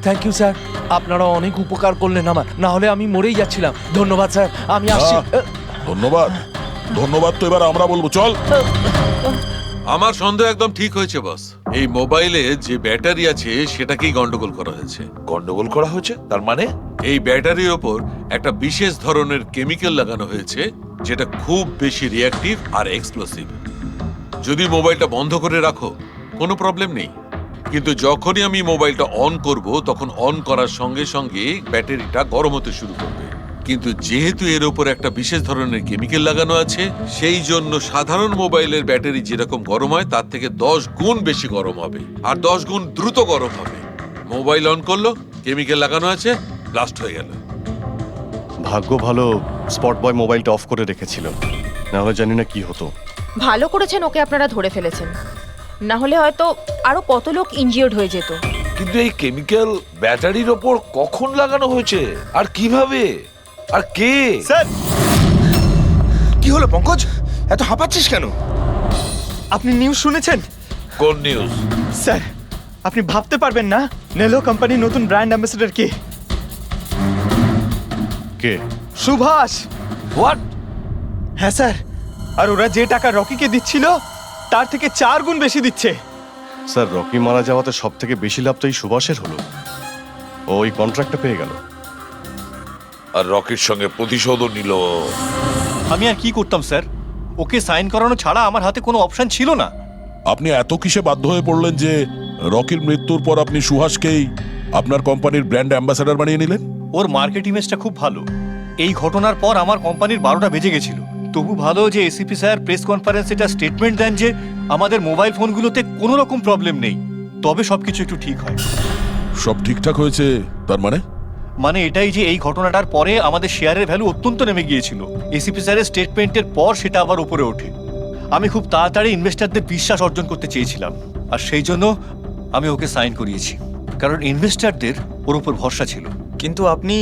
থ্যাংক ইউ স্যার, আপনারা অনেক উপকার করলেন আমার, না হলে আমি মরেই যাচ্ছিলাম। ধন্যবাদ স্যার, আমি আসছি। ধন্যবাদ ধন্যবাদ তো এবার আমরা বলবো, চল। আমার সন্দেহ একদম ঠিক হয়েছে বস। এই মোবাইলে যে ব্যাটারি আছে সেটাকেই গন্ডগোল করা হয়েছে। গন্ডগোল করা হয়েছে তার মানে? এই ব্যাটারির ওপর একটা বিশেষ ধরনের কেমিক্যাল লাগানো হয়েছে যেটা খুব বেশি রিঅ্যাক্টিভ আর এক্সপ্লোসিভ। যদি মোবাইলটা বন্ধ করে রাখো কোনো প্রবলেম নেই, কিন্তু যখনই আমি মোবাইলটা অন করব তখন অন করার সঙ্গে সঙ্গে ব্যাটারিটা গরম হতে শুরু করবে। কিন্তু যেহেতু এর উপর একটা বিশেষ ধরনের কেমিক্যাল লাগানো আছে, সেই জন্য সাধারণ মোবাইলের ব্যাটারি যেরকম গরম হয় তার থেকে 10 গুণ বেশি গরম হবে, আর 10 গুণ দ্রুত গরম হবে। মোবাইল অন করলো, কেমিক্যাল লাগানো আছে, ব্লাস্ট হয়ে গেল। ভাগ্য ভালো স্পট বয় মোবাইলটা অফ করে রেখেছিল, না হলে জানি না কি হতো। ভালো করেছেন ওকে আপনারা ধরে ফেলেছেন, না হলে হয়তো আরো কত লোক ইনজিওর্ড হয়ে যেত। কিন্তু এই কেমিক্যাল ব্যাটারির ওপর কখন লাগানো হয়েছে আর কিভাবে আর কে? স্যার কি হলো পঙ্কজ, এত হাঁপাচ্ছিস কেন? আপনি নিউজ শুনেছেন? কোন নিউজ? স্যার আপনি ভাবতে পারবেন না নেলো কোম্পানির নতুন ব্র্যান্ড অ্যাম্বাসেডর কে? কে? সুভাষ। হোয়াট? হ্যাঁ স্যার, আর ওরা যে টাকা রকিকে দিচ্ছিল তার থেকে 4 গুণ বেশি দিচ্ছে। স্যার, রকি মারা যাওয়াতে সব থেকে বেশি লাভ তো এই সুভাষের হলো, ও ওই কন্ট্রাক্টটা পেয়ে গেল। আর রকির সঙ্গে প্রতিশোধও নিল। আমি আর কি করতাম স্যার? ওকে সাইন করানো ছাড়া আমার হাতে কোনো অপশন ছিল না। আপনি এত কিসে বাধ্য হয়ে পড়লেন যে রকির মৃত্যুর পর আপনি সুহাসকেই আপনার কোম্পানির ব্র্যান্ড অ্যাম্বাসেডর বানিয়ে নিলেন? ওর মার্কেট ইমেজটা খুব ভালো। এই ঘটনার পর আমার কোম্পানির 12টা বেজে গেছিল। তবু ভালো যে এসিপি স্যার প্রেস কনফারেন্সে এটা স্টেটমেন্ট দেন যে আমাদের মোবাইল ফোনগুলোতে কোনো রকম প্রবলেম নেই, তবে সবকিছু একটু ঠিক হয়। সব ঠিকঠাক হয়েছে তার মানে? মানে এটাই যে এই ঘটনাটার পরে আমাদের শেয়ারের ভ্যালু অত্যন্ত নেমে গিয়েছিল। এসিপি স্যারের স্টেটমেন্টের পর সেটা আবার উপরে ওঠে। আমি খুব তাড়াতাড়ি ইনভেস্টরদের বিশ্বাস অর্জন করতে চেয়েছিলাম, আর সেই জন্য আমি ওকে সাইন করিয়েছি, কারণ ইনভেস্টরদের ওর উপর ভরসা ছিল। কিন্তু আপনি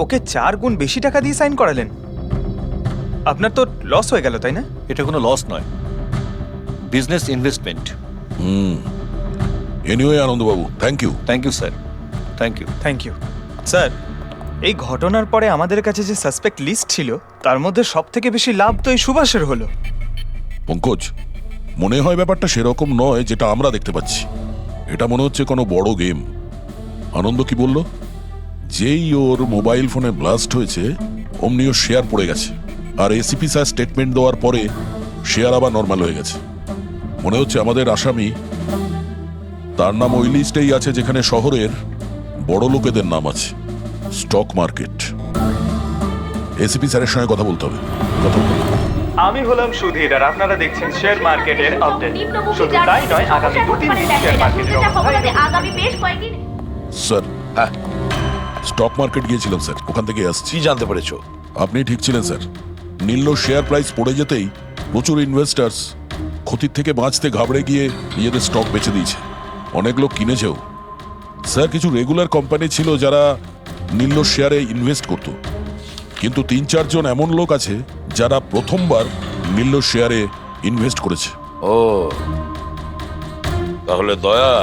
ওকে 4 গুণ বেশি টাকা দিয়ে সাইন করালেন। আপনার তো লস হয়ে গেল, তাই না? এটা কোনো লস নয়, বিজনেস ইনভেস্টমেন্ট। এনিওয়ে আনন্দবাবু, thank you. Thank you sir, thank you. Thank you sir. এই ঘটনার পরে আমাদের কাছে যে সাসপেক্ট লিস্ট ছিল তার মধ্যে সবথেকে বেশি লাভ তো এই সুভাষের হলো। পঙ্কজ, মনে হয় ব্যাপারটা সেরকম নয় যেটা আমরা দেখতে পাচ্ছি। এটা মনে হচ্ছে কোনো বড় গেম। আনন্দ কি বলল? যেই ওর মোবাইল ফোনে ব্লাস্ট হয়েছে অমনি ওর শেয়ার পড়ে গেছে, আর এসিপি স্যার স্টেটমেন্ট দেওয়ার পরে শেয়ার আবার নর্মাল হয়ে গেছে। মনে হচ্ছে আমাদের আসামি, তার নাম ওই লিস্টেই আছে যেখানে শহরের বড় লোকেদের নাম আছে, স্টক মার্কেট। এসিপি স্যারের সঙ্গে কথা বলতে হবে। কথা বলতে হবে। আমি হলাম সুধীর, আর আপনারা দেখছেন শেয়ার মার্কেটের আপডেট। শুধু তাই নয়, আগামী 2-3 দিন শেয়ার মার্কেটের অবস্থা। স্যার, হ্যাঁ, স্টক মার্কেট গিয়েছিলাম স্যার, ওখান থেকে আসছি। কি জানতে পেরেছো? আপনি ঠিক ছিলেন স্যার। নীল শেয়ার প্রাইস পড়ে যেতেই প্রচুর ইনভেস্টার্স ক্ষতির থেকে বাঁচতে ঘাবড়ে গিয়ে নিজেদের স্টক বেচে দিয়েছে। অনেক লোক কিনেছেও স্যার। কিছু রেগুলার কোম্পানি ছিল যারা নীল শেয়ারে ইনভেস্ট করত, কিন্তু 3-4 জন এমন লোক আছে যারা প্রথমবার নীল শেয়ারে ইনভেস্ট করেছে। ও, তাহলে দয়া,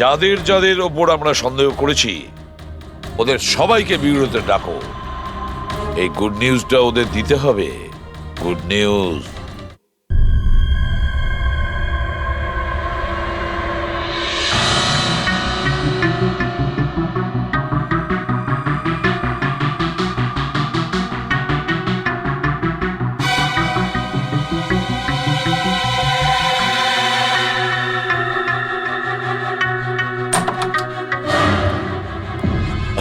যাদের যাদের ওপর আমরা সন্দেহ করেছি ওদের সবাইকে বিরুদ্ধে ডাকো। এই গুড নিউজটা ওদের দিতে হবে। Good news.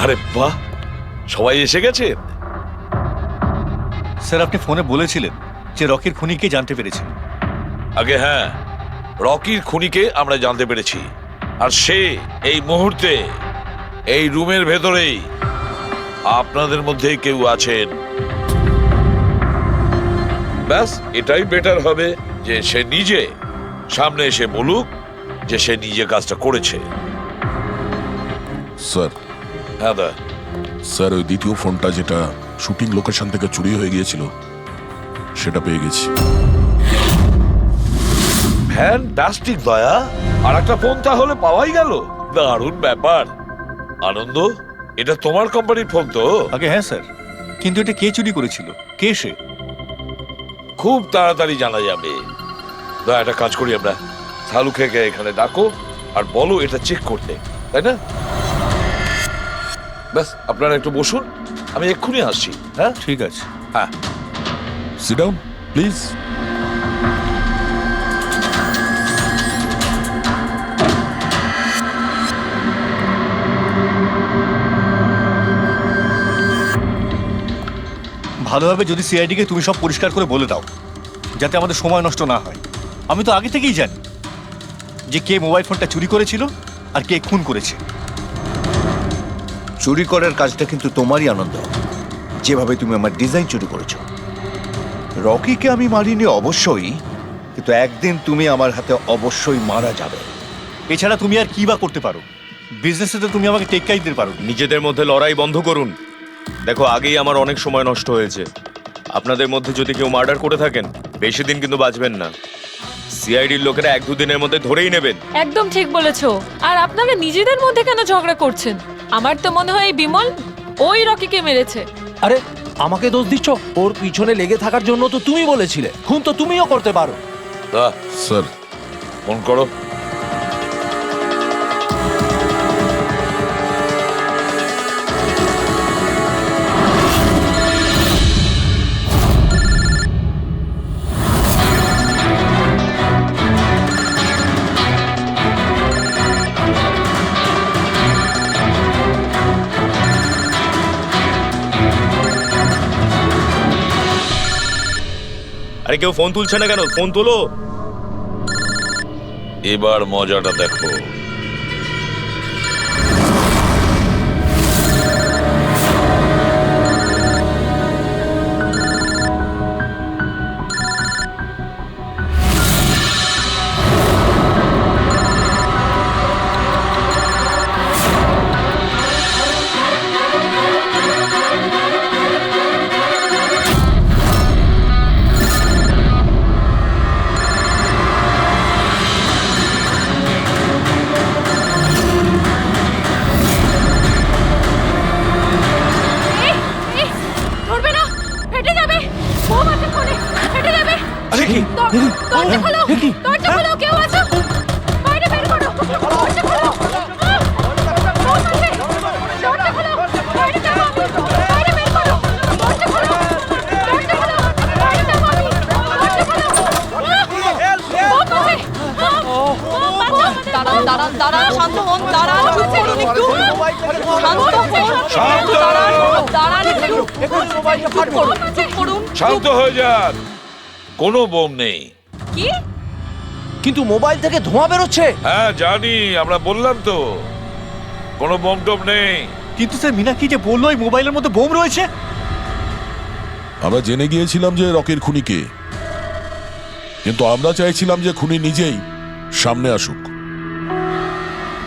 আরে বাহ, সবাই এসে গেছেন। স্যার, আপনি ফোনে বলেছিলেন যে রকির খুনিকে জানতে পেরেছেন। আগে হ্যাঁ, রকির খুনিকে আমরা জানতে পেরেছি, আর সে এই মুহূর্তে এই রুমের ভেতরেই আপনাদের মধ্যে কেউ আছেন। ব্যাস, এটাই বেটার হবে যে সে নিজে সামনে এসে বলুক যে সে নিজে কাজটা করেছে। স্যার, হ্যাঁ দা। স্যার, ওই দ্বিতীয় ফোনটা যেটা শুটিং লোকেশন থেকে চুরি হয়ে গিয়েছিল সেটা পেয়ে গেছি। ফ্যান্টাস্টিক দয়া, আর একটা ফোন তাহলে পাওয়াই গেল। দারুণ ব্যাপার। আনন্দ, এটা তোমার কোম্পানির ফোন তো? আগে হ্যাঁ স্যার, কিন্তু এটা কে চুরি করেছিল? কে সে? খুব তাড়াতাড়ি জানা যাবে। দয়া, একটা কাজ করি আমরা, শালুকে এখানে ডাকো আর বলো এটা চেক করতে, তাই না? ব্যাস, আপনারা একটু বসুন, আমি এক্ষুনি আসছি। হ্যাঁ, ঠিক আছে। হ্যাঁ, সিট ডাউন প্লিজ। ভালোভাবে যদি সিআইডিকে তুমি সব পরিষ্কার করে বলে দাও, যাতে আমাদের সময় নষ্ট না হয়। আমি তো আগে থেকেই জানি যে কে মোবাইল ফোনটা চুরি করেছিল আর কে খুন করেছে। চুরি করার কাজটা কিন্তু তোমারই, আনন্দ, যেভাবে তুমি আমার ডিজাইন চুরি করেছো। রকিকে আমি মারিনি অবশ্যই, কিন্তু একদিন তুমি আমার হাতে অবশ্যই মারা যাবে। এছাড়া তুমি আর কি বা করতে পারো? বিজনেসে তো তুমি আমাকে টেক্কাই দিতে পারো। নিজেদের মধ্যে লড়াই বন্ধ করুন। দেখো, আগেই আমার অনেক সময় নষ্ট হয়েছে। আপনাদের মধ্যে যদি কেউ মার্ডার করে থাকেন, বেশি দিন কিন্তু বাঁচবেন না। সিআইডির লোকেরা 1-2 দিনের মধ্যে ধরেই নেবেন। একদম ঠিক বলেছো। আর আপনারা নিজেদের মধ্যে কেন ঝগড়া করছেন? আমার তো মনে হয় এই বিমল ওই রকিকে মেরেছে। আরে আমাকে দোষ দিচ্ছ? ওর পিছনে লেগে থাকার জন্য তো তুমি বলেছিলে। খুন তো তুমিও করতে পারো। স্যার, ফোন করো। আরে কেউ ফোন তুলছে না কেন? ফোন তোলো। এবার মজাটা দেখো। ধরবে না, ফেটে যাবে। বোম আছে ফোনে, ফেটে যাবে। আরে কি দরজা খোলো, দরজা খোলো, কেউ আছো? বাইরে বের করো, দরজা খোলো। বোম আছে, দরজা খোলো, বাইরে যাবো আমি। বাইরে বের করো, দরজা খোলো, দরজা খোলো, বাইরে যাবো আমি। দরজা খোলো। বোম আছে। দাঁড়ান দাঁড়ান দাঁড়ান, শান্ত হন, দাঁড়ান, চুপ করুন একটু। শান্ত হন, দাঁড়ান, দাঁড়ান একটু। চুপ করুন, চুপ করুন। শান্ত হয়ে যান, কোনো বোম নেই। কি? কিন্তু মোবাইল থেকে ধোঁয়া বেরোচ্ছে। হ্যাঁ জানি, আমরা বললাম তো কোনো বোম টোম নেই। কিন্তু স্যার মীনাক্ষী যে বললো এই মোবাইলের মধ্যে বোম রয়েছে। আমরা জেনে গিয়েছিলাম যে রকির খুনি কে, কিন্তু আমরা চাইছিলাম যে খুনি নিজেই সামনে আসুক।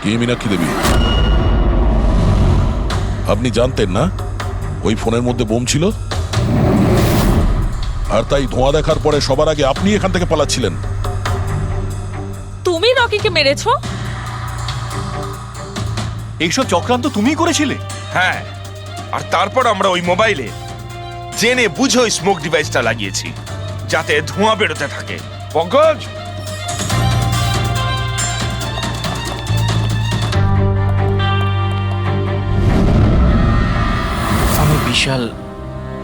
কে মীনাক্ষী দেবী? আপনি জানতেন না ওই ফোনের মধ্যে বোম ছিল, আর তাই ধোঁয়া দেখার পরে সবার আগে আপনি এখান থেকে পালাচ্ছিলেন। তুমি রকিকে মেরেছো? এইসব চক্রান্ত তুমিই করেছিলে? হ্যাঁ, আর তারপর আমরা ওই মোবাইলে জেনে বুঝে ওই স্মোক ডিভাইসটা লাগিয়েছি যাতে ধোঁয়া বেরোতে থাকে। পঙ্কজ, আমি বিশাল,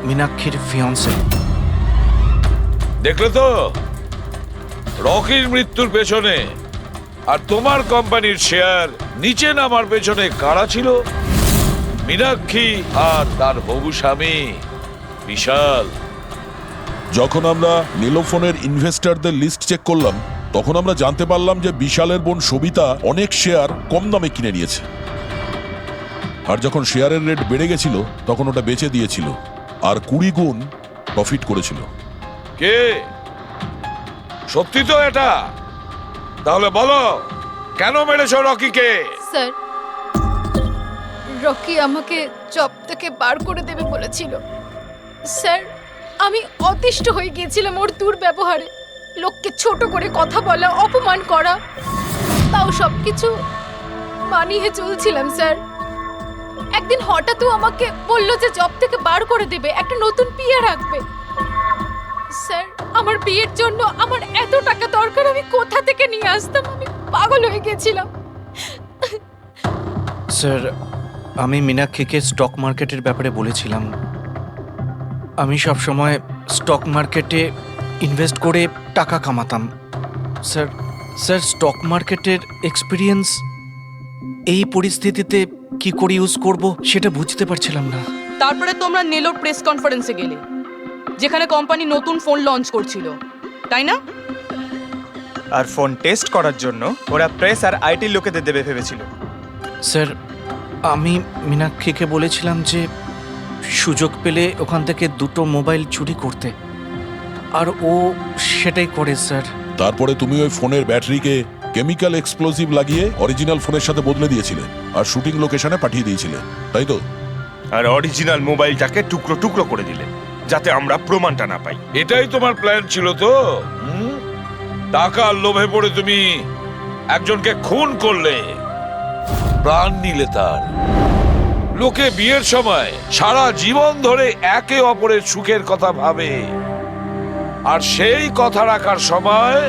মীনাক্ষীর ফিয়ন্সে। দেখলে তো রকির মৃত্যুর পেছনে আর তোমার কোম্পানির শেয়ার নিচে নামার পেছনে কারা ছিল? মীনাক্ষী আর তার হবু স্বামী বিশাল। যখন আমরা নীলোফোনের ইনভেস্টরদের লিস্ট চেক করলাম, তখন আমরা জানতে পারলাম যে বিশালের বোন সবিতা অনেক শেয়ার কম দামে কিনে নিয়েছে, আর যখন শেয়ারের রেট বেড়ে গেছিল তখন ওটা বেচে দিয়েছিল আর 20 গুণ প্রফিট করেছিল। কে? সত্যি তো এটা? তাহলে বলো কেন মেরেছো রকিকে? স্যার, রকি আমাকে জব থেকে বার করে দেবে বলেছিল। স্যার, আমি অতিষ্ঠ হয়ে গিয়েছিলাম ওর দুর্ব্যবহারে। লোককে ছোট করে কথা বলা, অপমান করা, তাও সবকিছু মানিয়ে চলছিলাম স্যার। একদিন হঠাৎ আমাকে বললো যে জব থেকে বার করে দেবে, একটা নতুন বিয়ে রাখবে। স্যার, আমার বিয়ের জন্য আমার এত টাকা দরকার, আমি কোথা থেকে নিয়ে আসতাম? আমি পাগল হয়ে গেছিলাম। স্যার, আমি মীনাক্ষীকে স্টক মার্কেটের ব্যাপারে বলেছিলাম। আমি সব সময় স্টক মার্কেটে ইনভেস্ট করে টাকা কামাতাম। স্যার স্যার স্টক মার্কেটের এক্সপিরিয়েন্স এই পরিস্থিতিতে কি করে ইউজ করব সেটা বুঝতে পারছিলাম না। তারপরে তোমরা নেলোর প্রেস কনফারেন্সে গেলে, যেখানে কোম্পানি নতুন ফোন লঞ্চ করছিল, তাই না? আর ফোন টেস্ট করার জন্য ওরা প্রেস আর আইটি লোকেদের দেবে ভেবেছিল। স্যার, আমি মীনাক্ষীকে বলেছিলাম যে সুযোগ পেলে ওখান থেকে 2টো মোবাইল চুরি করতে, আর ও সেটাই করে স্যার। তারপরে তুমি ওই ফোনের ব্যাটারিকে কেমিক্যাল এক্সপ্লোসিভ লাগিয়ে অরিজিনাল ফোনের সাথে বদলে দিয়েছিলে আর শুটিং লোকেশনে পাঠিয়ে দিয়েছিলে, তাই তো? আর অরিজিনাল মোবাইলটাকে টুকরো টুকরো করে দিলে যাতে আমরা প্রমাণটা না পাই। এটাই তোমার প্ল্যান ছিল তো? টাকার লোভে পড়ে তুমি একজনকে খুন করলে, প্রাণ নিলে তার। লোকে বিয়ের সময় সারা জীবন ধরে একে অপরের সুখের কথা ভাবে, আর সেই কথা রাখার সময়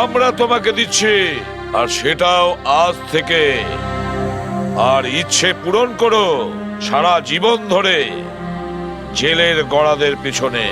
আমরা তোমাকে দিচ্ছি, আর সেটাও আজ থেকে। আর ইচ্ছে পূরণ করো সারা জীবন ধরে জেলের গড়াদের পিছনে।